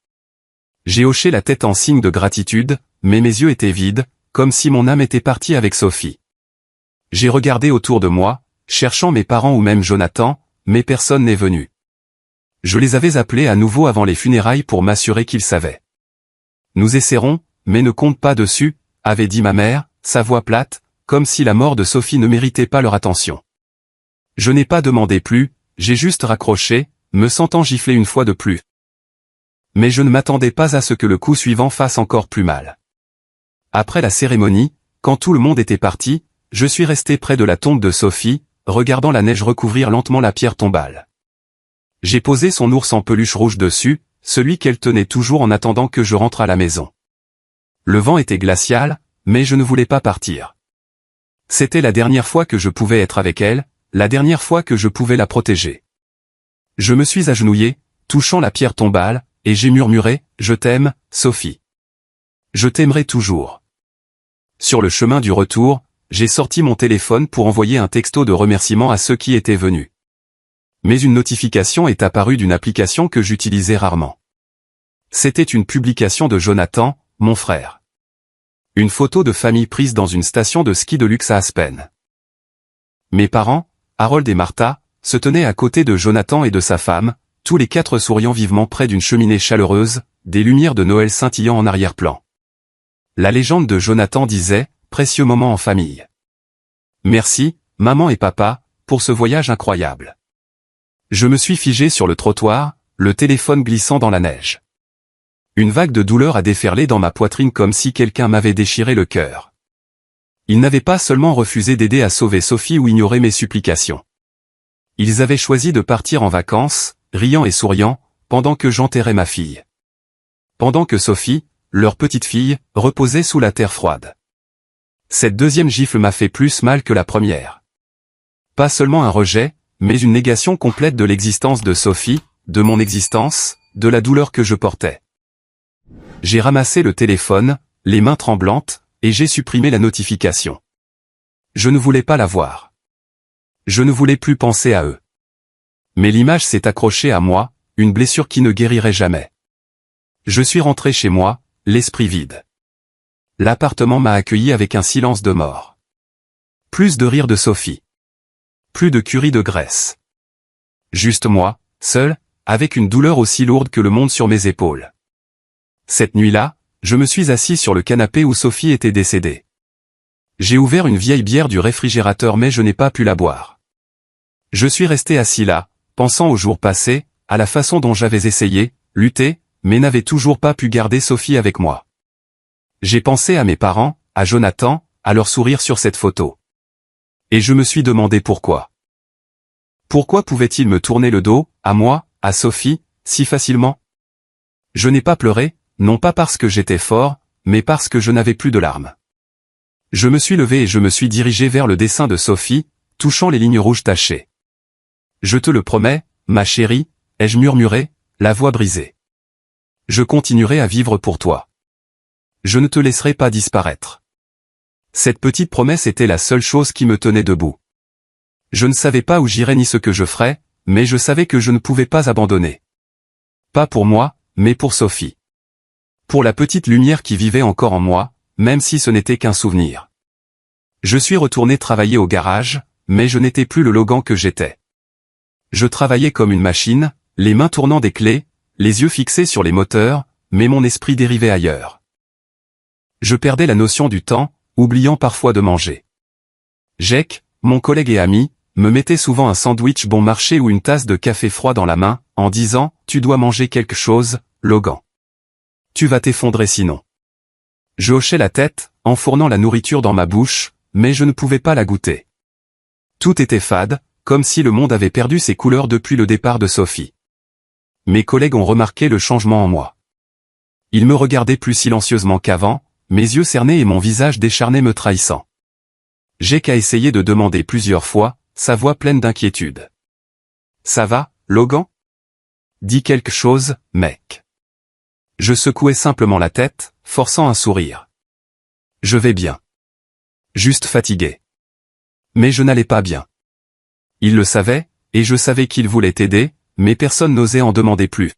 J'ai hoché la tête en signe de gratitude, mais mes yeux étaient vides, comme si mon âme était partie avec Sophie. J'ai regardé autour de moi, cherchant mes parents ou même Jonathan, mais personne n'est venu. Je les avais appelés à nouveau avant les funérailles pour m'assurer qu'ils savaient. Nous essaierons, mais ne compte pas dessus, avait dit ma mère, sa voix plate, comme si la mort de Sophie ne méritait pas leur attention. Je n'ai pas demandé plus, j'ai juste raccroché, me sentant gifler une fois de plus. Mais je ne m'attendais pas à ce que le coup suivant fasse encore plus mal. Après la cérémonie, quand tout le monde était parti, je suis resté près de la tombe de Sophie, regardant la neige recouvrir lentement la pierre tombale. J'ai posé son ours en peluche rouge dessus, celui qu'elle tenait toujours en attendant que je rentre à la maison. Le vent était glacial, mais je ne voulais pas partir. C'était la dernière fois que je pouvais être avec elle, la dernière fois que je pouvais la protéger. Je me suis agenouillé, touchant la pierre tombale, et j'ai murmuré, « Je t'aime, Sophie. Je t'aimerai toujours. » Sur le chemin du retour, j'ai sorti mon téléphone pour envoyer un texto de remerciement à ceux qui étaient venus. Mais une notification est apparue d'une application que j'utilisais rarement. C'était une publication de Jonathan, mon frère. Une photo de famille prise dans une station de ski de luxe à Aspen. Mes parents, Harold et Martha, se tenaient à côté de Jonathan et de sa femme, tous les quatre souriant vivement près d'une cheminée chaleureuse, des lumières de Noël scintillant en arrière-plan. La légende de Jonathan disait, « Précieux moment en famille. Merci, maman et papa, pour ce voyage incroyable. » Je me suis figé sur le trottoir, le téléphone glissant dans la neige. Une vague de douleur a déferlé dans ma poitrine comme si quelqu'un m'avait déchiré le cœur. Ils n'avaient pas seulement refusé d'aider à sauver Sophie ou ignoré mes supplications. Ils avaient choisi de partir en vacances, riant et souriant, pendant que j'enterrais ma fille. Pendant que Sophie, leur petite fille, reposait sous la terre froide. Cette deuxième gifle m'a fait plus mal que la première. Pas seulement un rejet, mais une négation complète de l'existence de Sophie, de mon existence, de la douleur que je portais. J'ai ramassé le téléphone, les mains tremblantes, et j'ai supprimé la notification. Je ne voulais pas la voir. Je ne voulais plus penser à eux. Mais l'image s'est accrochée à moi, une blessure qui ne guérirait jamais. Je suis rentré chez moi, l'esprit vide. L'appartement m'a accueilli avec un silence de mort. Plus de rire de Sophie. Plus de curry de graisse. Juste moi, seul, avec une douleur aussi lourde que le monde sur mes épaules. Cette nuit-là, je me suis assis sur le canapé où Sophie était décédée. J'ai ouvert une vieille bière du réfrigérateur mais je n'ai pas pu la boire. Je suis resté assis là, pensant aux jours passés, à la façon dont j'avais essayé, lutté, mais n'avais toujours pas pu garder Sophie avec moi. J'ai pensé à mes parents, à Jonathan, à leur sourire sur cette photo. Et je me suis demandé pourquoi. Pourquoi pouvait-il me tourner le dos, à moi, à Sophie, si facilement? Je n'ai pas pleuré, non pas parce que j'étais fort, mais parce que je n'avais plus de larmes. Je me suis levé et je me suis dirigé vers le dessin de Sophie, touchant les lignes rouges tachées. Je te le promets, ma chérie, ai-je murmuré, la voix brisée. Je continuerai à vivre pour toi. Je ne te laisserai pas disparaître. Cette petite promesse était la seule chose qui me tenait debout. Je ne savais pas où j'irais ni ce que je ferais, mais je savais que je ne pouvais pas abandonner. Pas pour moi, mais pour Sophie. Pour la petite lumière qui vivait encore en moi, même si ce n'était qu'un souvenir. Je suis retourné travailler au garage, mais je n'étais plus le Logan que j'étais. Je travaillais comme une machine, les mains tournant des clés, les yeux fixés sur les moteurs, mais mon esprit dérivait ailleurs. Je perdais la notion du temps, oubliant parfois de manger. Jake, mon collègue et ami, me mettait souvent un sandwich bon marché ou une tasse de café froid dans la main, en disant « Tu dois manger quelque chose, Logan. Tu vas t'effondrer sinon. » Je hochais la tête, enfournant la nourriture dans ma bouche, mais je ne pouvais pas la goûter. Tout était fade, comme si le monde avait perdu ses couleurs depuis le départ de Sophie. Mes collègues ont remarqué le changement en moi. Ils me regardaient plus silencieusement qu'avant, mes yeux cernés et mon visage décharné me trahissant. J'ai qu'à essayer de demander plusieurs fois, sa voix pleine d'inquiétude. « Ça va, Logan ? Dis quelque chose, mec. » Je secouais simplement la tête, forçant un sourire. « Je vais bien. Juste fatigué. » Mais je n'allais pas bien. Il le savait, et je savais qu'il voulait aider, mais personne n'osait en demander plus.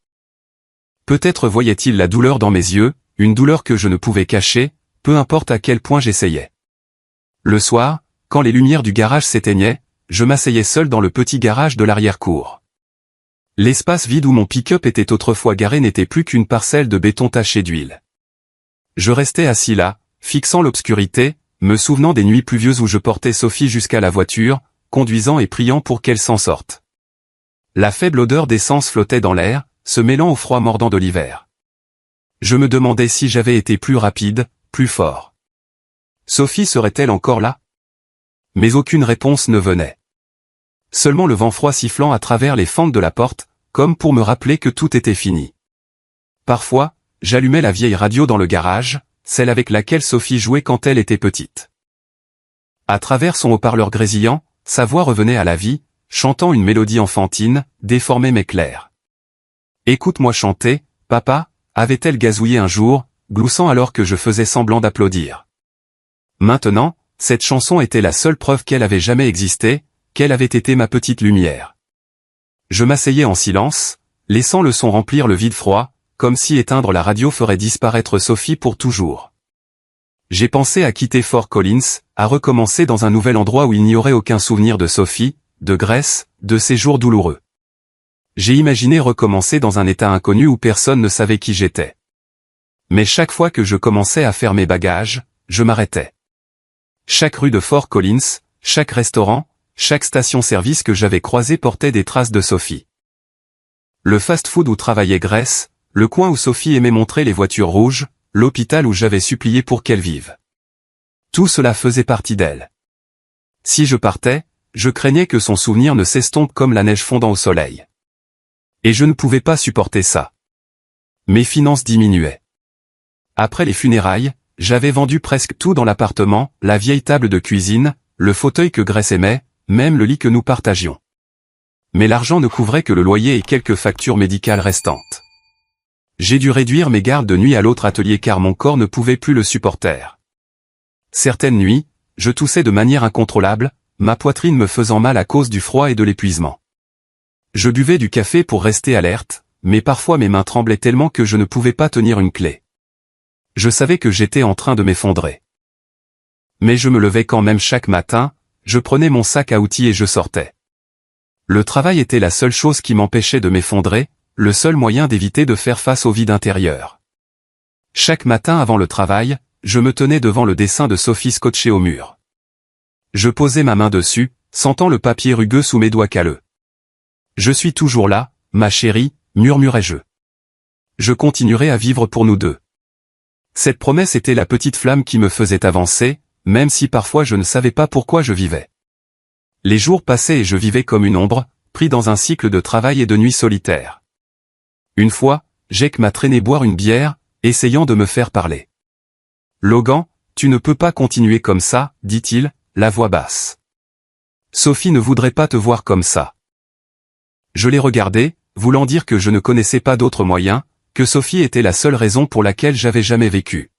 Peut-être voyait-il la douleur dans mes yeux, une douleur que je ne pouvais cacher, peu importe à quel point j'essayais. Le soir, quand les lumières du garage s'éteignaient, je m'asseyais seul dans le petit garage de l'arrière-cour. L'espace vide où mon pick-up était autrefois garé n'était plus qu'une parcelle de béton taché d'huile. Je restais assis là, fixant l'obscurité, me souvenant des nuits pluvieuses où je portais Sophie jusqu'à la voiture, conduisant et priant pour qu'elle s'en sorte. La faible odeur d'essence flottait dans l'air, se mêlant au froid mordant de l'hiver. Je me demandais si j'avais été plus rapide, plus fort. Sophie serait-elle encore là? Mais aucune réponse ne venait. Seulement le vent froid sifflant à travers les fentes de la porte, comme pour me rappeler que tout était fini. Parfois, j'allumais la vieille radio dans le garage, celle avec laquelle Sophie jouait quand elle était petite. À travers son haut-parleur grésillant, sa voix revenait à la vie, chantant une mélodie enfantine, déformée mais claire. « Écoute-moi chanter, papa », avait-elle gazouillé un jour, gloussant alors que je faisais semblant d'applaudir. Maintenant, cette chanson était la seule preuve qu'elle avait jamais existé, qu'elle avait été ma petite lumière. Je m'asseyais en silence, laissant le son remplir le vide froid, comme si éteindre la radio ferait disparaître Sophie pour toujours. J'ai pensé à quitter Fort Collins, à recommencer dans un nouvel endroit où il n'y aurait aucun souvenir de Sophie, de Grèce, de ces jours douloureux. J'ai imaginé recommencer dans un état inconnu où personne ne savait qui j'étais. Mais chaque fois que je commençais à faire mes bagages, je m'arrêtais. Chaque rue de Fort Collins, chaque restaurant, chaque station-service que j'avais croisé portait des traces de Sophie. Le fast-food où travaillait Grèce, le coin où Sophie aimait montrer les voitures rouges, l'hôpital où j'avais supplié pour qu'elle vive. Tout cela faisait partie d'elle. Si je partais, je craignais que son souvenir ne s'estompe comme la neige fondant au soleil. Et je ne pouvais pas supporter ça. Mes finances diminuaient. Après les funérailles, j'avais vendu presque tout dans l'appartement, la vieille table de cuisine, le fauteuil que Grèce aimait, même le lit que nous partagions. Mais l'argent ne couvrait que le loyer et quelques factures médicales restantes. J'ai dû réduire mes gardes de nuit à l'autre atelier car mon corps ne pouvait plus le supporter. Certaines nuits, je toussais de manière incontrôlable, ma poitrine me faisant mal à cause du froid et de l'épuisement. Je buvais du café pour rester alerte, mais parfois mes mains tremblaient tellement que je ne pouvais pas tenir une clé. Je savais que j'étais en train de m'effondrer. Mais je me levais quand même chaque matin, je prenais mon sac à outils et je sortais. Le travail était la seule chose qui m'empêchait de m'effondrer, le seul moyen d'éviter de faire face au vide intérieur. Chaque matin avant le travail, je me tenais devant le dessin de Sophie scotché au mur. Je posais ma main dessus, sentant le papier rugueux sous mes doigts calleux. « Je suis toujours là, ma chérie », murmurais-je. Je continuerai à vivre pour nous deux. Cette promesse était la petite flamme qui me faisait avancer, même si parfois je ne savais pas pourquoi je vivais. Les jours passaient et je vivais comme une ombre, pris dans un cycle de travail et de nuit solitaire. Une fois, Jake m'a traîné boire une bière, essayant de me faire parler. « Logan, tu ne peux pas continuer comme ça, dit-il, la voix basse. Sophie ne voudrait pas te voir comme ça. » Je l'ai regardé, voulant dire que je ne connaissais pas d'autre moyen, que Sophie était la seule raison pour laquelle j'avais jamais vécu.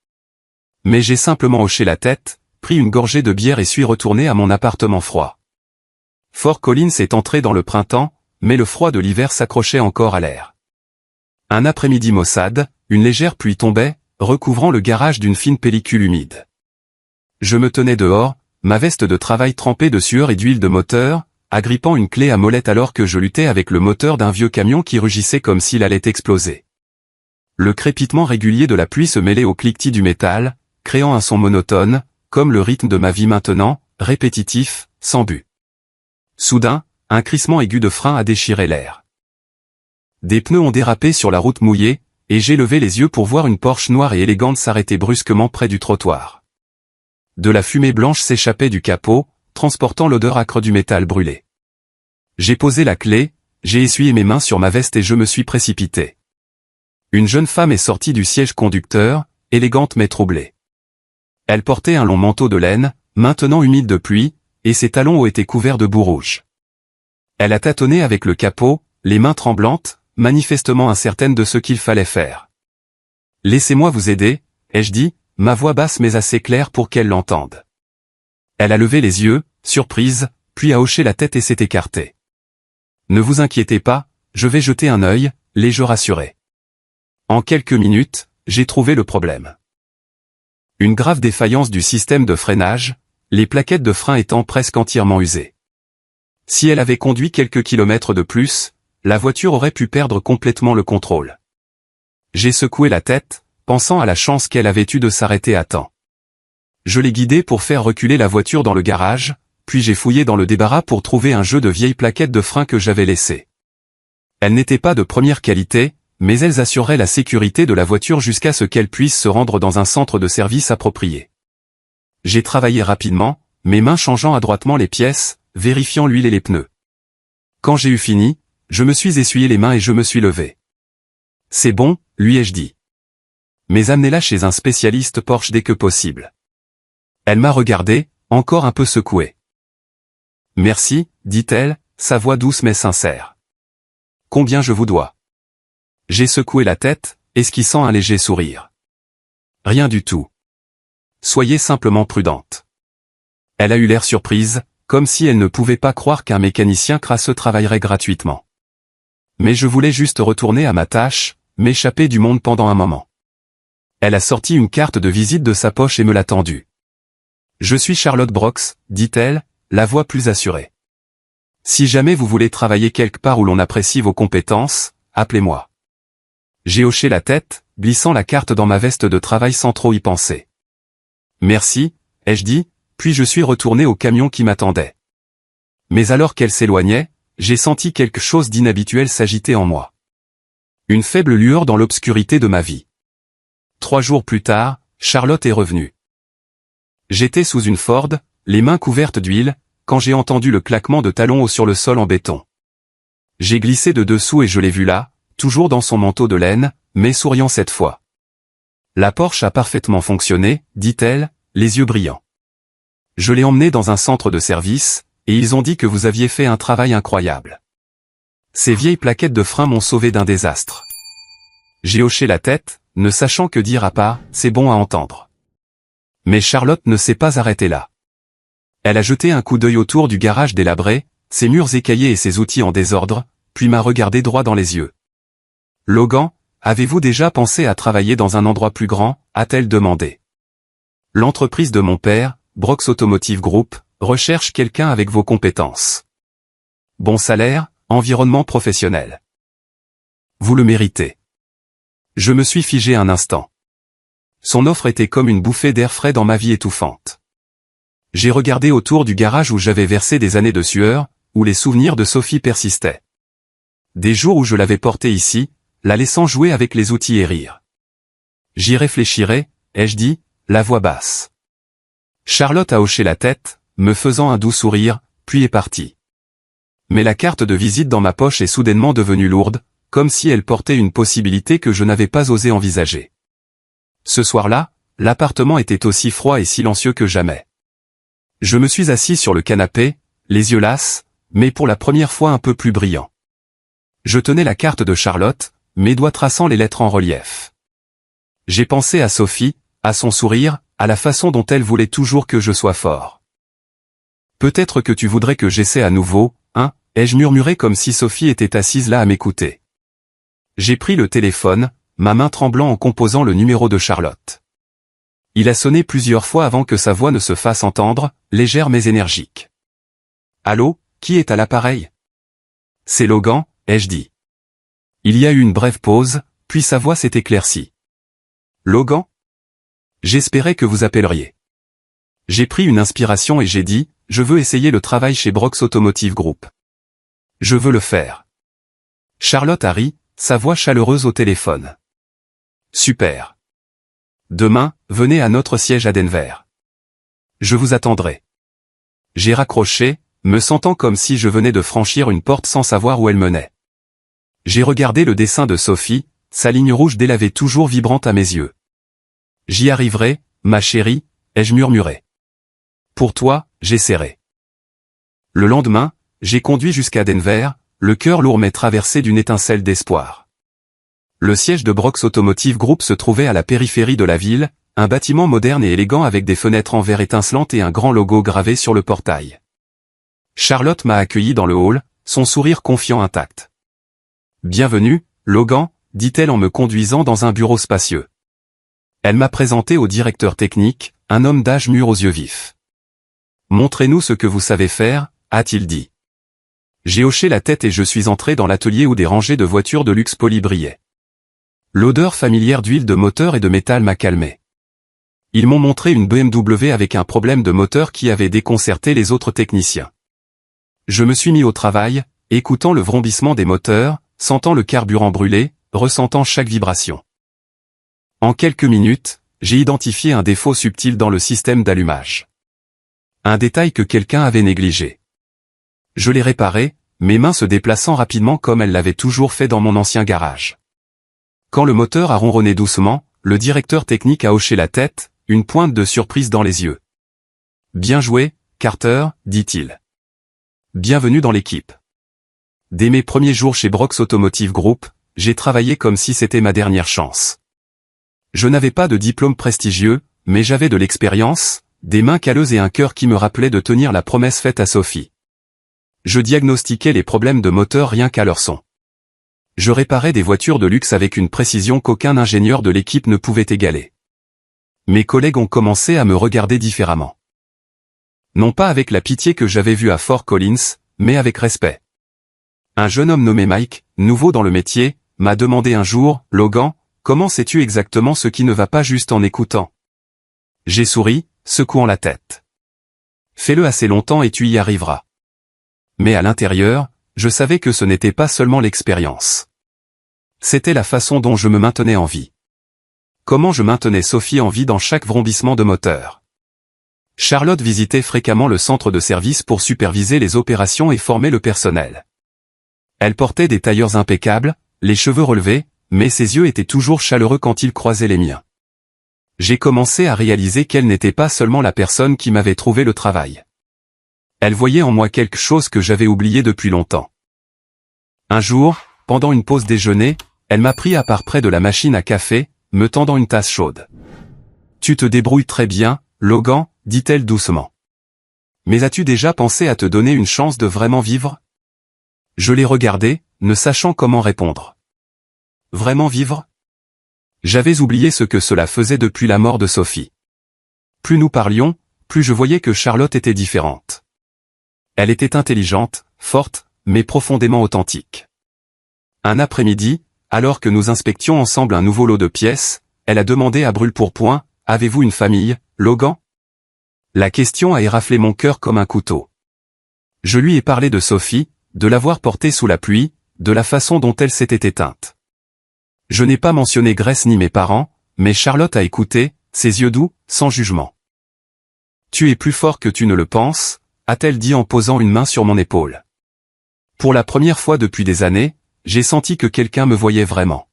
Mais j'ai simplement hoché la tête, pris une gorgée de bière et suis retourné à mon appartement froid. Fort Collins est entré dans le printemps, mais le froid de l'hiver s'accrochait encore à l'air. Un après-midi maussade, une légère pluie tombait, recouvrant le garage d'une fine pellicule humide. Je me tenais dehors, ma veste de travail trempée de sueur et d'huile de moteur, agrippant une clé à molette alors que je luttais avec le moteur d'un vieux camion qui rugissait comme s'il allait exploser. Le crépitement régulier de la pluie se mêlait au cliquetis du métal, créant un son monotone, comme le rythme de ma vie maintenant, répétitif, sans but. Soudain, un crissement aigu de frein a déchiré l'air. Des pneus ont dérapé sur la route mouillée, et j'ai levé les yeux pour voir une Porsche noire et élégante s'arrêter brusquement près du trottoir. De la fumée blanche s'échappait du capot, transportant l'odeur âcre du métal brûlé. J'ai posé la clé, j'ai essuyé mes mains sur ma veste et je me suis précipité. Une jeune femme est sortie du siège conducteur, élégante mais troublée. Elle portait un long manteau de laine, maintenant humide de pluie, et ses talons ont été couverts de boue rouge. Elle a tâtonné avec le capot, les mains tremblantes, manifestement incertaine de ce qu'il fallait faire. « Laissez-moi vous aider », ai-je dit, ma voix basse mais assez claire pour qu'elle l'entende. Elle a levé les yeux, surprise, puis a hoché la tête et s'est écartée. « Ne vous inquiétez pas, je vais jeter un œil », l'ai-je rassuré. En quelques minutes, j'ai trouvé le problème. Une grave défaillance du système de freinage, les plaquettes de frein étant presque entièrement usées. Si elle avait conduit quelques kilomètres de plus, la voiture aurait pu perdre complètement le contrôle. J'ai secoué la tête, pensant à la chance qu'elle avait eue de s'arrêter à temps. Je l'ai guidée pour faire reculer la voiture dans le garage, puis j'ai fouillé dans le débarras pour trouver un jeu de vieilles plaquettes de frein que j'avais laissées. Elles n'étaient pas de première qualité, mais elles assureraient la sécurité de la voiture jusqu'à ce qu'elle puisse se rendre dans un centre de service approprié. J'ai travaillé rapidement, mes mains changeant adroitement les pièces, vérifiant l'huile et les pneus. Quand j'ai eu fini, je me suis essuyé les mains et je me suis levé. « C'est bon », lui ai-je dit. « Mais amenez-la chez un spécialiste Porsche dès que possible. » Elle m'a regardé, encore un peu secouée. « Merci », dit-elle, sa voix douce mais sincère. « Combien je vous dois ?» J'ai secoué la tête, esquissant un léger sourire. « Rien du tout. Soyez simplement prudente. » Elle a eu l'air surprise, comme si elle ne pouvait pas croire qu'un mécanicien crasseux travaillerait gratuitement. Mais je voulais juste retourner à ma tâche, m'échapper du monde pendant un moment. Elle a sorti une carte de visite de sa poche et me l'a tendue. « Je suis Charlotte Brox », dit-elle, la voix plus assurée. « Si jamais vous voulez travailler quelque part où l'on apprécie vos compétences, appelez-moi. » J'ai hoché la tête, glissant la carte dans ma veste de travail sans trop y penser. « Merci », ai-je dit, puis je suis retourné au camion qui m'attendait. Mais alors qu'elle s'éloignait, j'ai senti quelque chose d'inhabituel s'agiter en moi. Une faible lueur dans l'obscurité de ma vie. 3 jours plus tard, Charlotte est revenue. J'étais sous une Ford, les mains couvertes d'huile, quand j'ai entendu le claquement de talons hauts sur le sol en béton. J'ai glissé de dessous et je l'ai vue là, toujours dans son manteau de laine, mais souriant cette fois. « La Porsche a parfaitement fonctionné », dit-elle, les yeux brillants. Je l'ai emmenée dans un centre de service, et ils ont dit que vous aviez fait un travail incroyable. Ces vieilles plaquettes de frein m'ont sauvé d'un désastre. J'ai hoché la tête, ne sachant que dire à part, c'est bon à entendre. Mais Charlotte ne s'est pas arrêtée là. Elle a jeté un coup d'œil autour du garage délabré, ses murs écaillés et ses outils en désordre, puis m'a regardé droit dans les yeux. Logan, avez-vous déjà pensé à travailler dans un endroit plus grand, a-t-elle demandé. L'entreprise de mon père, Brox Automotive Group, recherche quelqu'un avec vos compétences. Bon salaire, environnement professionnel. Vous le méritez. Je me suis figé un instant. Son offre était comme une bouffée d'air frais dans ma vie étouffante. J'ai regardé autour du garage où j'avais versé des années de sueur, où les souvenirs de Sophie persistaient. Des jours où je l'avais portée ici, la laissant jouer avec les outils et rire. J'y réfléchirai, ai-je dit, la voix basse. Charlotte a hoché la tête, me faisant un doux sourire, puis est partie. Mais la carte de visite dans ma poche est soudainement devenue lourde, comme si elle portait une possibilité que je n'avais pas osé envisager. Ce soir-là, l'appartement était aussi froid et silencieux que jamais. Je me suis assis sur le canapé, les yeux lasses, mais pour la première fois un peu plus brillants. Je tenais la carte de Charlotte, mes doigts traçant les lettres en relief. J'ai pensé à Sophie, à son sourire, à la façon dont elle voulait toujours que je sois fort. Peut-être que tu voudrais que j'essaie à nouveau, hein, ai-je murmuré comme si Sophie était assise là à m'écouter. J'ai pris le téléphone, ma main tremblant en composant le numéro de Charlotte. Il a sonné plusieurs fois avant que sa voix ne se fasse entendre, légère mais énergique. Allô, qui est à l'appareil? C'est Logan, ai-je dit. Il y a eu une brève pause, puis sa voix s'est éclaircie. Logan? J'espérais que vous appelleriez. J'ai pris une inspiration et j'ai dit, je veux essayer le travail chez Brox Automotive Group. Je veux le faire. Charlotte a ri, sa voix chaleureuse au téléphone. Super. Demain, venez à notre siège à Denver. Je vous attendrai. J'ai raccroché, me sentant comme si je venais de franchir une porte sans savoir où elle menait. J'ai regardé le dessin de Sophie, sa ligne rouge délavée toujours vibrante à mes yeux. J'y arriverai, ma chérie, ai-je murmuré. Pour toi, j'essaierai. Le lendemain, j'ai conduit jusqu'à Denver, le cœur lourd mais traversé d'une étincelle d'espoir. Le siège de Brox Automotive Group se trouvait à la périphérie de la ville, un bâtiment moderne et élégant avec des fenêtres en verre étincelantes et un grand logo gravé sur le portail. Charlotte m'a accueilli dans le hall, son sourire confiant intact. Bienvenue, Logan, dit-elle en me conduisant dans un bureau spacieux. Elle m'a présenté au directeur technique, un homme d'âge mûr aux yeux vifs. Montrez-nous ce que vous savez faire, a-t-il dit. J'ai hoché la tête et je suis entré dans l'atelier où des rangées de voitures de luxe polies brillaient. L'odeur familière d'huile de moteur et de métal m'a calmé. Ils m'ont montré une BMW avec un problème de moteur qui avait déconcerté les autres techniciens. Je me suis mis au travail, écoutant le vrombissement des moteurs, sentant le carburant brûler, ressentant chaque vibration. En quelques minutes, j'ai identifié un défaut subtil dans le système d'allumage. Un détail que quelqu'un avait négligé. Je l'ai réparé, mes mains se déplaçant rapidement comme elles l'avaient toujours fait dans mon ancien garage. Quand le moteur a ronronné doucement, le directeur technique a hoché la tête, une pointe de surprise dans les yeux. « Bien joué, Carter », dit-il. « Bienvenue dans l'équipe. » Dès mes premiers jours chez Brox Automotive Group, j'ai travaillé comme si c'était ma dernière chance. Je n'avais pas de diplôme prestigieux, mais j'avais de l'expérience, des mains calleuses et un cœur qui me rappelait de tenir la promesse faite à Sophie. Je diagnostiquais les problèmes de moteur rien qu'à leur son. Je réparais des voitures de luxe avec une précision qu'aucun ingénieur de l'équipe ne pouvait égaler. Mes collègues ont commencé à me regarder différemment. Non pas avec la pitié que j'avais vue à Fort Collins, mais avec respect. Un jeune homme nommé Mike, nouveau dans le métier, m'a demandé un jour, « Logan, comment sais-tu exactement ce qui ne va pas juste en écoutant ?» J'ai souri, secouant la tête. « Fais-le assez longtemps et tu y arriveras. » Mais à l'intérieur, je savais que ce n'était pas seulement l'expérience. C'était la façon dont je me maintenais en vie. Comment je maintenais Sophie en vie dans chaque vrombissement de moteur. Charlotte visitait fréquemment le centre de service pour superviser les opérations et former le personnel. Elle portait des tailleurs impeccables, les cheveux relevés, mais ses yeux étaient toujours chaleureux quand ils croisaient les miens. J'ai commencé à réaliser qu'elle n'était pas seulement la personne qui m'avait trouvé le travail. Elle voyait en moi quelque chose que j'avais oublié depuis longtemps. Un jour, pendant une pause déjeuner, elle m'a pris à part près de la machine à café, me tendant une tasse chaude. « Tu te débrouilles très bien, Logan, dit-elle doucement. Mais as-tu déjà pensé à te donner une chance de vraiment vivre ?» Je l'ai regardée, ne sachant comment répondre. Vraiment vivre ? J'avais oublié ce que cela faisait depuis la mort de Sophie. Plus nous parlions, plus je voyais que Charlotte était différente. Elle était intelligente, forte, mais profondément authentique. Un après-midi, alors que nous inspections ensemble un nouveau lot de pièces, elle a demandé à brûle-pourpoint, « Avez-vous une famille, Logan ?» La question a éraflé mon cœur comme un couteau. Je lui ai parlé de Sophie, de l'avoir portée sous la pluie, de la façon dont elle s'était éteinte. Je n'ai pas mentionné Grace ni mes parents, mais Charlotte a écouté, ses yeux doux, sans jugement. « Tu es plus fort que tu ne le penses », a-t-elle dit en posant une main sur mon épaule. Pour la première fois depuis des années, j'ai senti que quelqu'un me voyait vraiment.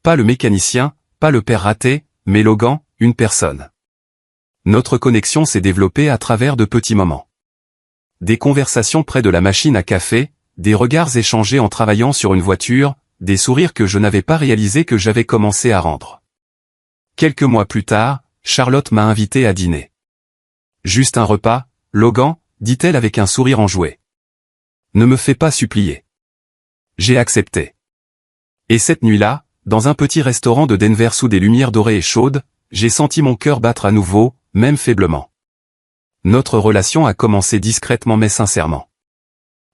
Pas le mécanicien, pas le père raté, mais Logan, une personne. Notre connexion s'est développée à travers de petits moments. Des conversations près de la machine à café, des regards échangés en travaillant sur une voiture, des sourires que je n'avais pas réalisé que j'avais commencé à rendre. Quelques mois plus tard, Charlotte m'a invité à dîner. « Juste un repas, Logan ?» dit-elle avec un sourire enjoué. « Ne me fais pas supplier. » J'ai accepté. Et cette nuit-là, dans un petit restaurant de Denver sous des lumières dorées et chaudes, j'ai senti mon cœur battre à nouveau, même faiblement. Notre relation a commencé discrètement mais sincèrement.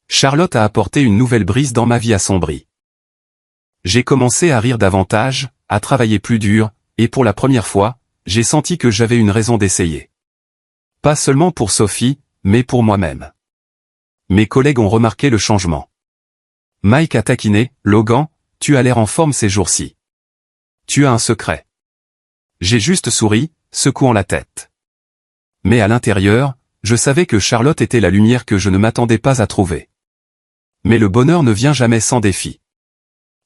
Charlotte a apporté une nouvelle brise dans ma vie assombrie. J'ai commencé à rire davantage, à travailler plus dur, et pour la première fois, j'ai senti que j'avais une raison d'essayer. Pas seulement pour Sophie, mais pour moi-même. Mes collègues ont remarqué le changement. Mike a taquiné, « Logan, tu as l'air en forme ces jours-ci. Tu as un secret. » J'ai juste souri, secouant la tête. Mais à l'intérieur, je savais que Charlotte était la lumière que je ne m'attendais pas à trouver. Mais le bonheur ne vient jamais sans défi.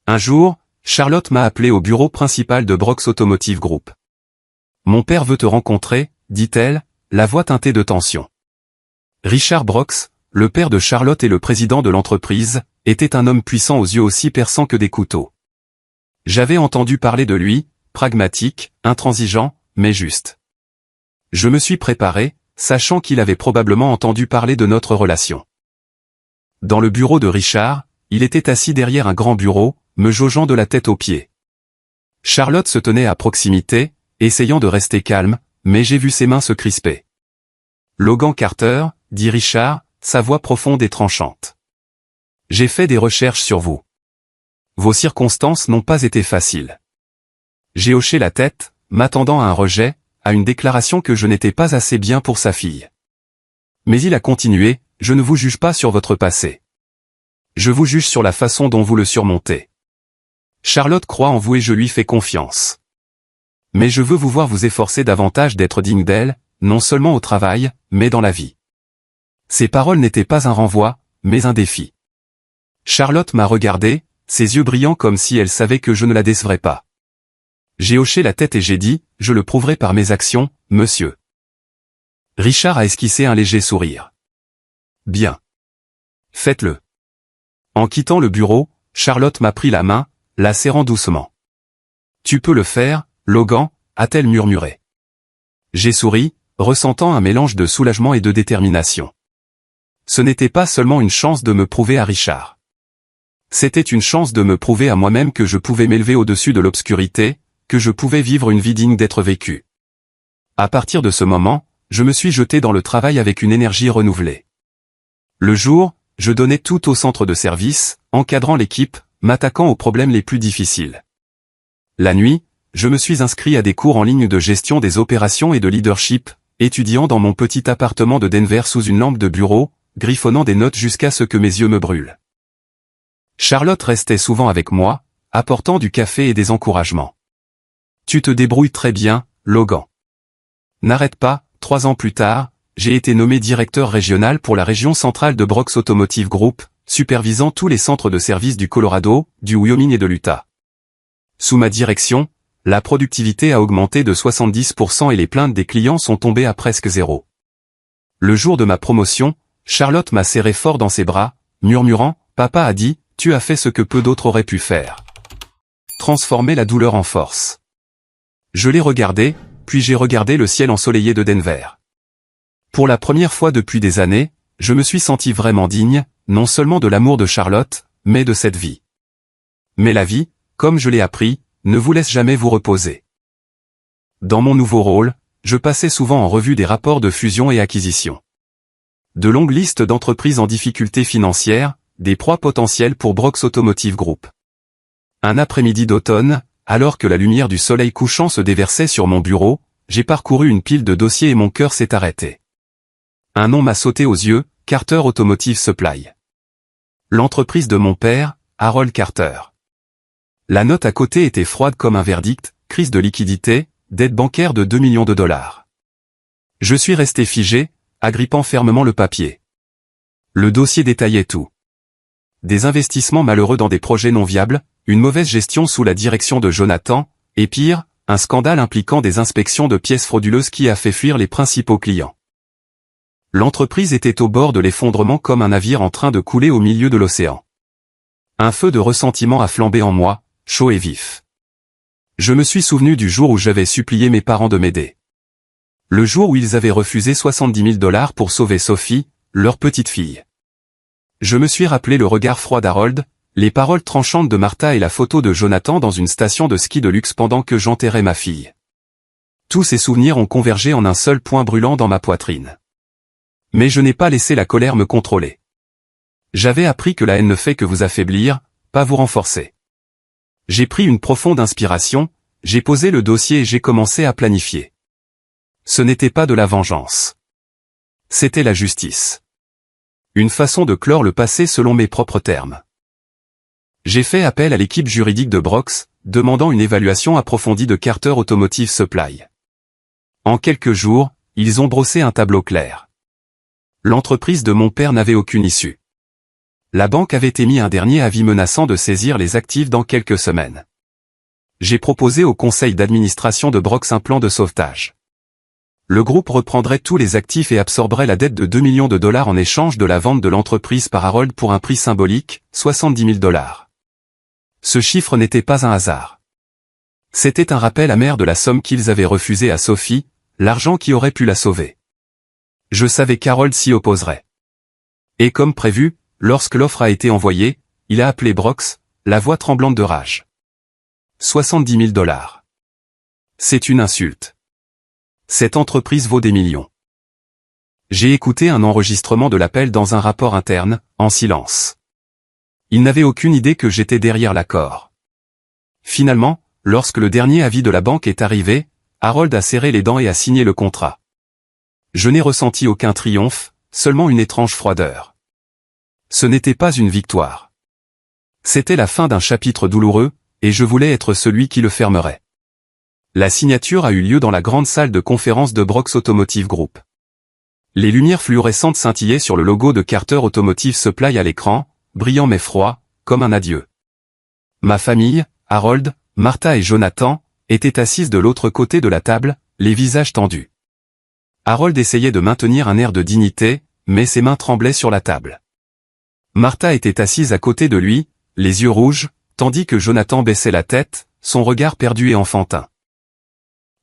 Un jour, Charlotte m'a appelé au bureau principal de Brooks Automotive Group. « Mon père veut te rencontrer, » dit-elle, la voix teintée de tension. Richard Brooks, le père de Charlotte et le président de l'entreprise, était un homme puissant aux yeux aussi perçants que des couteaux. J'avais entendu parler de lui, pragmatique, intransigeant, mais juste. Je me suis préparé, sachant qu'il avait probablement entendu parler de notre relation. Dans le bureau de Richard, il était assis derrière un grand bureau, me jaugeant de la tête aux pieds. Charlotte se tenait à proximité, essayant de rester calme, mais j'ai vu ses mains se crisper. « Logan Carter », dit Richard, sa voix profonde et tranchante. « J'ai fait des recherches sur vous. Vos circonstances n'ont pas été faciles. » J'ai hoché la tête, m'attendant à un rejet, à une déclaration que je n'étais pas assez bien pour sa fille. Mais il a continué, « Je ne vous juge pas sur votre passé. Je vous juge sur la façon dont vous le surmontez. Charlotte croit en vous et je lui fais confiance. Mais je veux vous voir vous efforcer davantage d'être digne d'elle, non seulement au travail, mais dans la vie. » Ces paroles n'étaient pas un renvoi, mais un défi. Charlotte m'a regardé, ses yeux brillants comme si elle savait que je ne la décevrais pas. J'ai hoché la tête et j'ai dit, « Je le prouverai par mes actions, monsieur. » Richard a esquissé un léger sourire. « Bien. Faites-le. » En quittant le bureau, Charlotte m'a pris la main, la serrant doucement. « Tu peux le faire, Logan », a-t-elle murmuré. J'ai souri, ressentant un mélange de soulagement et de détermination. Ce n'était pas seulement une chance de me prouver à Richard. C'était une chance de me prouver à moi-même que je pouvais m'élever au-dessus de l'obscurité, que je pouvais vivre une vie digne d'être vécue. À partir de ce moment, je me suis jeté dans le travail avec une énergie renouvelée. Le jour, je donnais tout au centre de service, encadrant l'équipe, m'attaquant aux problèmes les plus difficiles. La nuit, je me suis inscrit à des cours en ligne de gestion des opérations et de leadership, étudiant dans mon petit appartement de Denver sous une lampe de bureau, griffonnant des notes jusqu'à ce que mes yeux me brûlent. Charlotte restait souvent avec moi, apportant du café et des encouragements. « Tu te débrouilles très bien, Logan. N'arrête pas », 3 ans plus tard, j'ai été nommé directeur régional pour la région centrale de Brooks Automotive Group, supervisant tous les centres de service du Colorado, du Wyoming et de l'Utah. Sous ma direction, la productivité a augmenté de 70% et les plaintes des clients sont tombées à presque zéro. Le jour de ma promotion, Charlotte m'a serré fort dans ses bras, murmurant, « Papa a dit, tu as fait ce que peu d'autres auraient pu faire. Transformer la douleur en force. » Je l'ai regardé, puis j'ai regardé le ciel ensoleillé de Denver. Pour la première fois depuis des années, je me suis senti vraiment digne, non seulement de l'amour de Charlotte, mais de cette vie. Mais la vie, comme je l'ai appris, ne vous laisse jamais vous reposer. Dans mon nouveau rôle, je passais souvent en revue des rapports de fusion et acquisition. De longues listes d'entreprises en difficulté financière, des proies potentielles pour Brooks Automotive Group. Un après-midi d'automne, alors que la lumière du soleil couchant se déversait sur mon bureau, j'ai parcouru une pile de dossiers et mon cœur s'est arrêté. Un nom m'a sauté aux yeux, Carter Automotive Supply. L'entreprise de mon père, Harold Carter. La note à côté était froide comme un verdict, crise de liquidité, dette bancaire de 2 millions de dollars. Je suis resté figé, agrippant fermement le papier. Le dossier détaillait tout. Des investissements malheureux dans des projets non viables, une mauvaise gestion sous la direction de Jonathan, et pire, un scandale impliquant des inspections de pièces frauduleuses qui a fait fuir les principaux clients. L'entreprise était au bord de l'effondrement comme un navire en train de couler au milieu de l'océan. Un feu de ressentiment a flambé en moi, chaud et vif. Je me suis souvenu du jour où j'avais supplié mes parents de m'aider. Le jour où ils avaient refusé 70 000 dollars pour sauver Sophie, leur petite fille. Je me suis rappelé le regard froid d'Harold, les paroles tranchantes de Martha et la photo de Jonathan dans une station de ski de luxe pendant que j'enterrais ma fille. Tous ces souvenirs ont convergé en un seul point brûlant dans ma poitrine. Mais je n'ai pas laissé la colère me contrôler. J'avais appris que la haine ne fait que vous affaiblir, pas vous renforcer. J'ai pris une profonde inspiration, j'ai posé le dossier et j'ai commencé à planifier. Ce n'était pas de la vengeance. C'était la justice. Une façon de clore le passé selon mes propres termes. J'ai fait appel à l'équipe juridique de Brooks, demandant une évaluation approfondie de Carter Automotive Supply. En quelques jours, ils ont brossé un tableau clair. L'entreprise de mon père n'avait aucune issue. La banque avait émis un dernier avis menaçant de saisir les actifs dans quelques semaines. J'ai proposé au conseil d'administration de Brooks un plan de sauvetage. Le groupe reprendrait tous les actifs et absorberait la dette de 2 millions de dollars en échange de la vente de l'entreprise par Harold pour un prix symbolique, 70 000 dollars. Ce chiffre n'était pas un hasard. C'était un rappel amer de la somme qu'ils avaient refusée à Sophie, l'argent qui aurait pu la sauver. Je savais qu'Harold s'y opposerait. Et comme prévu, lorsque l'offre a été envoyée, il a appelé Brooks, la voix tremblante de rage. 70 000 dollars. C'est une insulte. Cette entreprise vaut des millions. J'ai écouté un enregistrement de l'appel dans un rapport interne, en silence. Il n'avait aucune idée que j'étais derrière l'accord. Finalement, lorsque le dernier avis de la banque est arrivé, Harold a serré les dents et a signé le contrat. Je n'ai ressenti aucun triomphe, seulement une étrange froideur. Ce n'était pas une victoire. C'était la fin d'un chapitre douloureux, et je voulais être celui qui le fermerait. La signature a eu lieu dans la grande salle de conférence de Brooks Automotive Group. Les lumières fluorescentes scintillaient sur le logo de Carter Automotive Supply à l'écran, brillant mais froid, comme un adieu. Ma famille, Harold, Martha et Jonathan, étaient assises de l'autre côté de la table, les visages tendus. Harold essayait de maintenir un air de dignité, mais ses mains tremblaient sur la table. Martha était assise à côté de lui, les yeux rouges, tandis que Jonathan baissait la tête, son regard perdu et enfantin.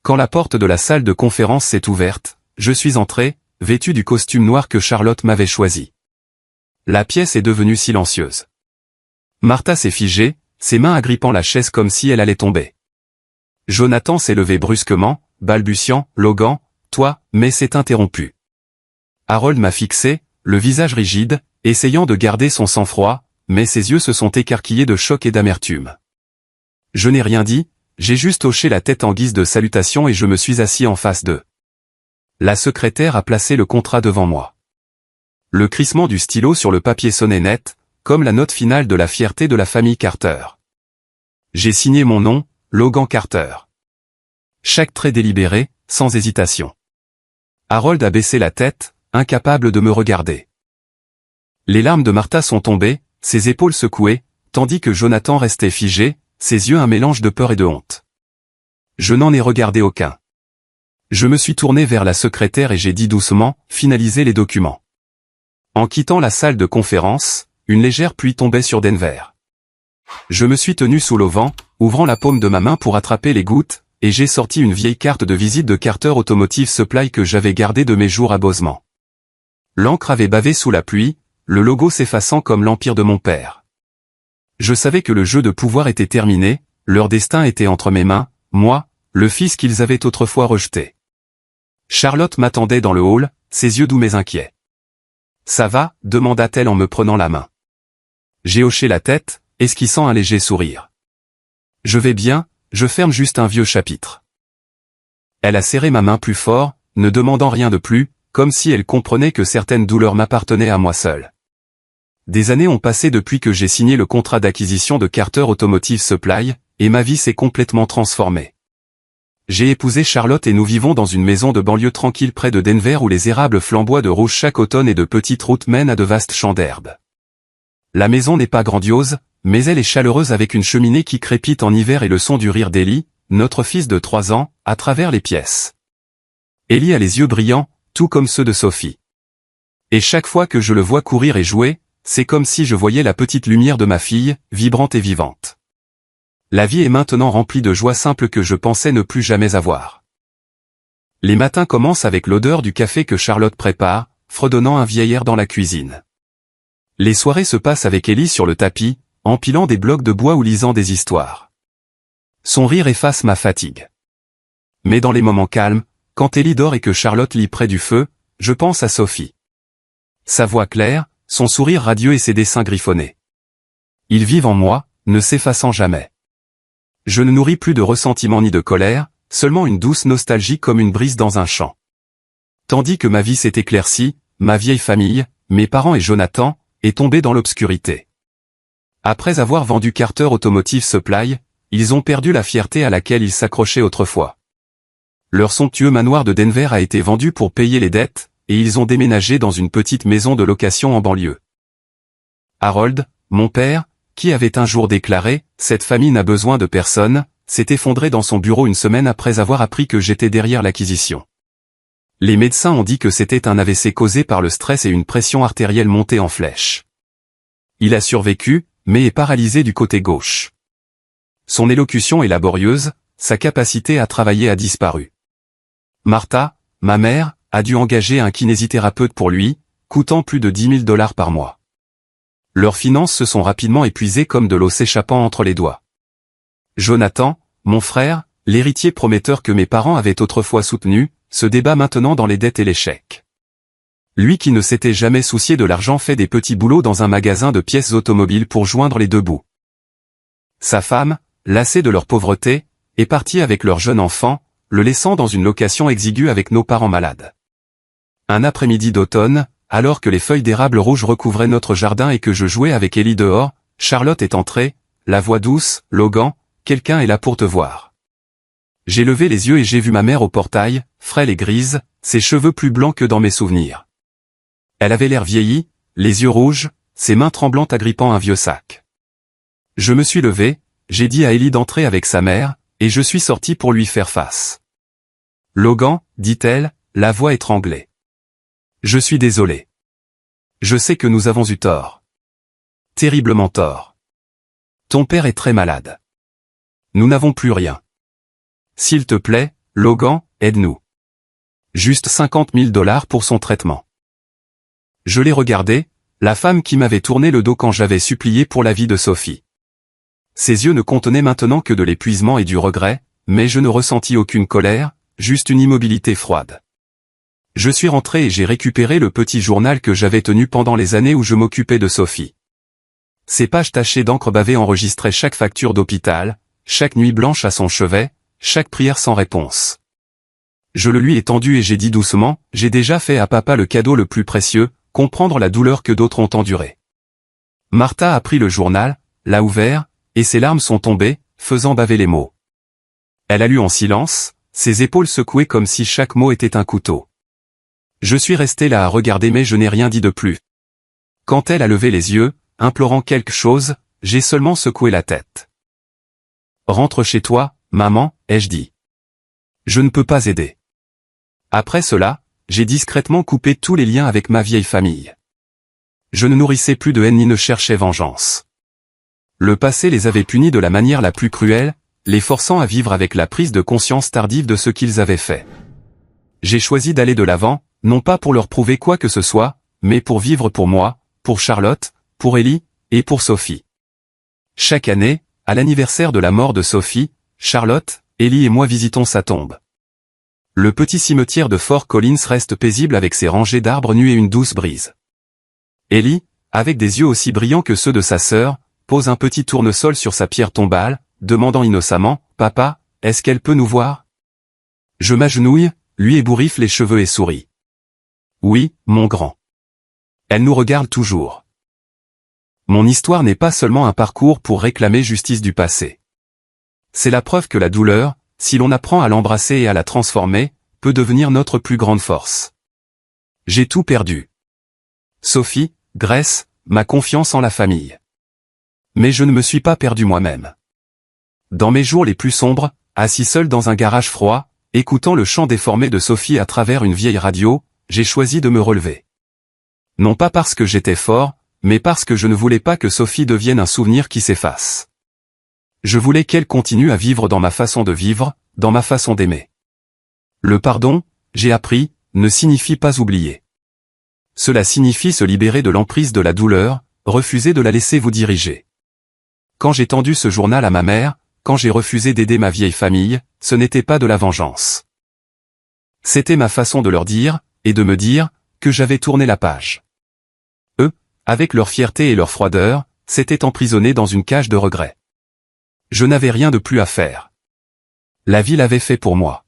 Quand la porte de la salle de conférence s'est ouverte, je suis entré, vêtu du costume noir que Charlotte m'avait choisi. La pièce est devenue silencieuse. Martha s'est figée, ses mains agrippant la chaise comme si elle allait tomber. Jonathan s'est levé brusquement, balbutiant, « Logan, toi », mais s'est interrompu. Harold m'a fixé, le visage rigide, essayant de garder son sang-froid, mais ses yeux se sont écarquillés de choc et d'amertume. Je n'ai rien dit, j'ai juste hoché la tête en guise de salutation et je me suis assis en face d'eux. La secrétaire a placé le contrat devant moi. Le crissement du stylo sur le papier sonnait net, comme la note finale de la fierté de la famille Carter. J'ai signé mon nom, Logan Carter. Chaque trait délibéré, sans hésitation. Harold a baissé la tête, incapable de me regarder. Les larmes de Martha sont tombées, ses épaules secouées, tandis que Jonathan restait figé, ses yeux un mélange de peur et de honte. Je n'en ai regardé aucun. Je me suis tourné vers la secrétaire et j'ai dit doucement, « Finalisez les documents. » En quittant la salle de conférence, une légère pluie tombait sur Denver. Je me suis tenu sous l'auvent, ouvrant la paume de ma main pour attraper les gouttes, et j'ai sorti une vieille carte de visite de Carter Automotive Supply que j'avais gardée de mes jours à Bozeman. L'encre avait bavé sous la pluie, le logo s'effaçant comme l'empire de mon père. Je savais que le jeu de pouvoir était terminé, leur destin était entre mes mains, moi, le fils qu'ils avaient autrefois rejeté. Charlotte m'attendait dans le hall, ses yeux doux mais inquiets. « Ça va ?» demanda-t-elle en me prenant la main. J'ai hoché la tête, esquissant un léger sourire. « Je vais bien, je ferme juste un vieux chapitre. » Elle a serré ma main plus fort, ne demandant rien de plus, comme si elle comprenait que certaines douleurs m'appartenaient à moi seul. Des années ont passé depuis que j'ai signé le contrat d'acquisition de Carter Automotive Supply, et ma vie s'est complètement transformée. J'ai épousé Charlotte et nous vivons dans une maison de banlieue tranquille près de Denver où les érables flamboient de rouge chaque automne et de petites routes mènent à de vastes champs d'herbe. La maison n'est pas grandiose, mais elle est chaleureuse avec une cheminée qui crépite en hiver et le son du rire d'Ellie, notre fils de 3 ans, à travers les pièces. Ellie a les yeux brillants, tout comme ceux de Sophie. Et chaque fois que je le vois courir et jouer, c'est comme si je voyais la petite lumière de ma fille, vibrante et vivante. La vie est maintenant remplie de joie simple que je pensais ne plus jamais avoir. Les matins commencent avec l'odeur du café que Charlotte prépare, fredonnant un vieil air dans la cuisine. Les soirées se passent avec Ellie sur le tapis, empilant des blocs de bois ou lisant des histoires. Son rire efface ma fatigue. Mais dans les moments calmes, quand Ellie dort et que Charlotte lit près du feu, je pense à Sophie. Sa voix claire, son sourire radieux et ses dessins griffonnés. Ils vivent en moi, ne s'effaçant jamais. Je ne nourris plus de ressentiment ni de colère, seulement une douce nostalgie comme une brise dans un champ. Tandis que ma vie s'est éclaircie, ma vieille famille, mes parents et Jonathan, est tombée dans l'obscurité. Après avoir vendu Carter Automotive Supply, ils ont perdu la fierté à laquelle ils s'accrochaient autrefois. Leur somptueux manoir de Denver a été vendu pour payer les dettes, et ils ont déménagé dans une petite maison de location en banlieue. Harold, mon père, qui avait un jour déclaré « Cette famille n'a besoin de personne », s'est effondré dans son bureau une semaine après avoir appris que j'étais derrière l'acquisition. Les médecins ont dit que c'était un AVC causé par le stress et une pression artérielle montée en flèche. Il a survécu, mais est paralysé du côté gauche. Son élocution est laborieuse, sa capacité à travailler a disparu. Martha, ma mère, a dû engager un kinésithérapeute pour lui, coûtant plus de $10 000 par mois. Leurs finances se sont rapidement épuisées comme de l'eau s'échappant entre les doigts. Jonathan, mon frère, l'héritier prometteur que mes parents avaient autrefois soutenu, se débat maintenant dans les dettes et l'échec. Lui qui ne s'était jamais soucié de l'argent fait des petits boulots dans un magasin de pièces automobiles pour joindre les deux bouts. Sa femme, lassée de leur pauvreté, est partie avec leur jeune enfant, le laissant dans une location exiguë avec nos parents malades. Un après-midi d'automne, alors que les feuilles d'érable rouge recouvraient notre jardin et que je jouais avec Ellie dehors, Charlotte est entrée, la voix douce, « Logan, quelqu'un est là pour te voir. » J'ai levé les yeux et j'ai vu ma mère au portail, frêle et grise, ses cheveux plus blancs que dans mes souvenirs. Elle avait l'air vieillie, les yeux rouges, ses mains tremblantes agrippant un vieux sac. Je me suis levé, j'ai dit à Ellie d'entrer avec sa mère, et je suis sorti pour lui faire face. « Logan, » dit-elle, la voix étranglée. « Je suis désolé. Je sais que nous avons eu tort. Terriblement tort. Ton père est très malade. Nous n'avons plus rien. S'il te plaît, Logan, aide-nous. Juste $50 000 pour son traitement. » Je l'ai regardé, la femme qui m'avait tourné le dos quand j'avais supplié pour la vie de Sophie. Ses yeux ne contenaient maintenant que de l'épuisement et du regret, mais je ne ressentis aucune colère, juste une immobilité froide. Je suis rentré et j'ai récupéré le petit journal que j'avais tenu pendant les années où je m'occupais de Sophie. Ces pages tachées d'encre bavée enregistraient chaque facture d'hôpital, chaque nuit blanche à son chevet, chaque prière sans réponse. Je le lui ai tendu et j'ai dit doucement, « J'ai déjà fait à papa le cadeau le plus précieux, comprendre la douleur que d'autres ont endurée. » Martha a pris le journal, l'a ouvert, et ses larmes sont tombées, faisant baver les mots. Elle a lu en silence, ses épaules secouées comme si chaque mot était un couteau. Je suis resté là à regarder mais je n'ai rien dit de plus. Quand elle a levé les yeux, implorant quelque chose, j'ai seulement secoué la tête. « Rentre chez toi, maman, » ai-je dit. Je ne peux pas aider. Après cela, j'ai discrètement coupé tous les liens avec ma vieille famille. Je ne nourrissais plus de haine ni ne cherchais vengeance. Le passé les avait punis de la manière la plus cruelle, les forçant à vivre avec la prise de conscience tardive de ce qu'ils avaient fait. J'ai choisi d'aller de l'avant, non pas pour leur prouver quoi que ce soit, mais pour vivre pour moi, pour Charlotte, pour Ellie, et pour Sophie. Chaque année, à l'anniversaire de la mort de Sophie, Charlotte, Ellie et moi visitons sa tombe. Le petit cimetière de Fort Collins reste paisible avec ses rangées d'arbres nus et une douce brise. Ellie, avec des yeux aussi brillants que ceux de sa sœur, pose un petit tournesol sur sa pierre tombale, demandant innocemment, « Papa, est-ce qu'elle peut nous voir ?» Je m'agenouille, lui ébouriffe les cheveux et souris. « Oui, mon grand. » Elle nous regarde toujours. Mon histoire n'est pas seulement un parcours pour réclamer justice du passé. C'est la preuve que la douleur, si l'on apprend à l'embrasser et à la transformer, peut devenir notre plus grande force. J'ai tout perdu. Sophie, Grace, ma confiance en la famille. Mais je ne me suis pas perdu moi-même. Dans mes jours les plus sombres, assis seul dans un garage froid, écoutant le chant déformé de Sophie à travers une vieille radio, j'ai choisi de me relever. Non pas parce que j'étais fort, mais parce que je ne voulais pas que Sophie devienne un souvenir qui s'efface. Je voulais qu'elle continue à vivre dans ma façon de vivre, dans ma façon d'aimer. Le pardon, j'ai appris, ne signifie pas oublier. Cela signifie se libérer de l'emprise de la douleur, refuser de la laisser vous diriger. Quand j'ai tendu ce journal à ma mère, quand j'ai refusé d'aider ma vieille famille, ce n'était pas de la vengeance. C'était ma façon de leur dire, et de me dire, que j'avais tourné la page. Eux, avec leur fierté et leur froideur, s'étaient emprisonnés dans une cage de regrets. Je n'avais rien de plus à faire. La vie l'avait fait pour moi.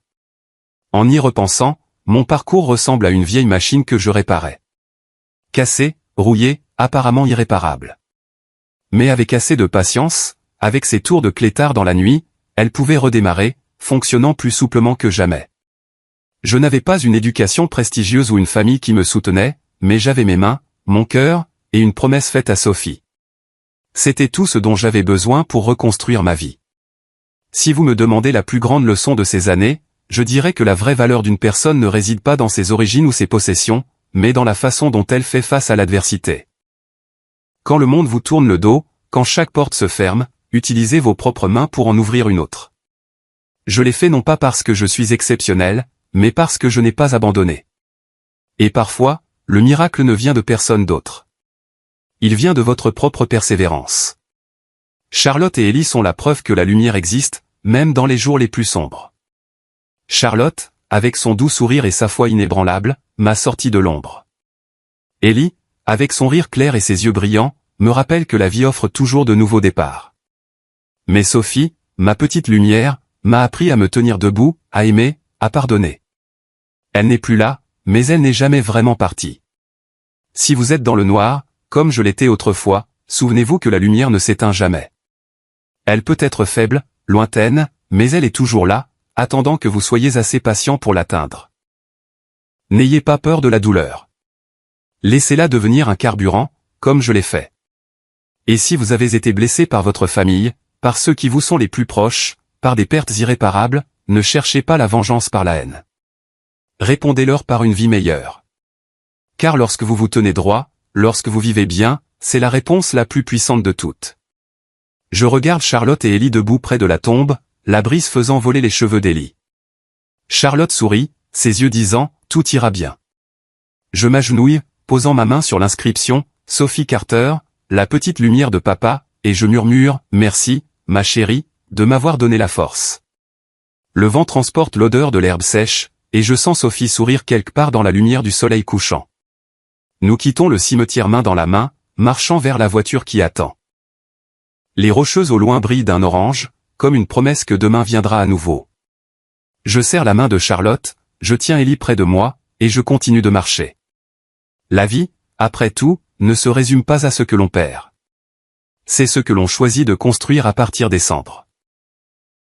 En y repensant, mon parcours ressemble à une vieille machine que je réparais. Cassée, rouillée, apparemment irréparable. Mais avec assez de patience, avec ses tours de clétard dans la nuit, elle pouvait redémarrer, fonctionnant plus souplement que jamais. Je n'avais pas une éducation prestigieuse ou une famille qui me soutenait, mais j'avais mes mains, mon cœur, et une promesse faite à Sophie. C'était tout ce dont j'avais besoin pour reconstruire ma vie. Si vous me demandez la plus grande leçon de ces années, je dirais que la vraie valeur d'une personne ne réside pas dans ses origines ou ses possessions, mais dans la façon dont elle fait face à l'adversité. Quand le monde vous tourne le dos, quand chaque porte se ferme, utilisez vos propres mains pour en ouvrir une autre. Je l'ai fait non pas parce que je suis exceptionnel, mais parce que je n'ai pas abandonné. Et parfois, le miracle ne vient de personne d'autre. Il vient de votre propre persévérance. Charlotte et Ellie sont la preuve que la lumière existe, même dans les jours les plus sombres. Charlotte, avec son doux sourire et sa foi inébranlable, m'a sorti de l'ombre. Ellie, avec son rire clair et ses yeux brillants, me rappelle que la vie offre toujours de nouveaux départs. Mais Sophie, ma petite lumière, m'a appris à me tenir debout, à aimer, à pardonner. Elle n'est plus là, mais elle n'est jamais vraiment partie. Si vous êtes dans le noir, comme je l'étais autrefois, souvenez-vous que la lumière ne s'éteint jamais. Elle peut être faible, lointaine, mais elle est toujours là, attendant que vous soyez assez patient pour l'atteindre. N'ayez pas peur de la douleur. Laissez-la devenir un carburant, comme je l'ai fait. Et si vous avez été blessé par votre famille, par ceux qui vous sont les plus proches, par des pertes irréparables, ne cherchez pas la vengeance par la haine. Répondez-leur par une vie meilleure. Car lorsque vous vous tenez droit, lorsque vous vivez bien, c'est la réponse la plus puissante de toutes. Je regarde Charlotte et Ellie debout près de la tombe, la brise faisant voler les cheveux d'Ellie. Charlotte sourit, ses yeux disant « Tout ira bien ». Je m'agenouille, posant ma main sur l'inscription « Sophie Carter, la petite lumière de papa », et je murmure « Merci, ma chérie, de m'avoir donné la force ». Le vent transporte l'odeur de l'herbe sèche, et je sens Sophie sourire quelque part dans la lumière du soleil couchant. Nous quittons le cimetière main dans la main, marchant vers la voiture qui attend. Les rocheuses au loin brillent d'un orange, comme une promesse que demain viendra à nouveau. Je serre la main de Charlotte, je tiens Ellie près de moi, et je continue de marcher. La vie, après tout, ne se résume pas à ce que l'on perd. C'est ce que l'on choisit de construire à partir des cendres.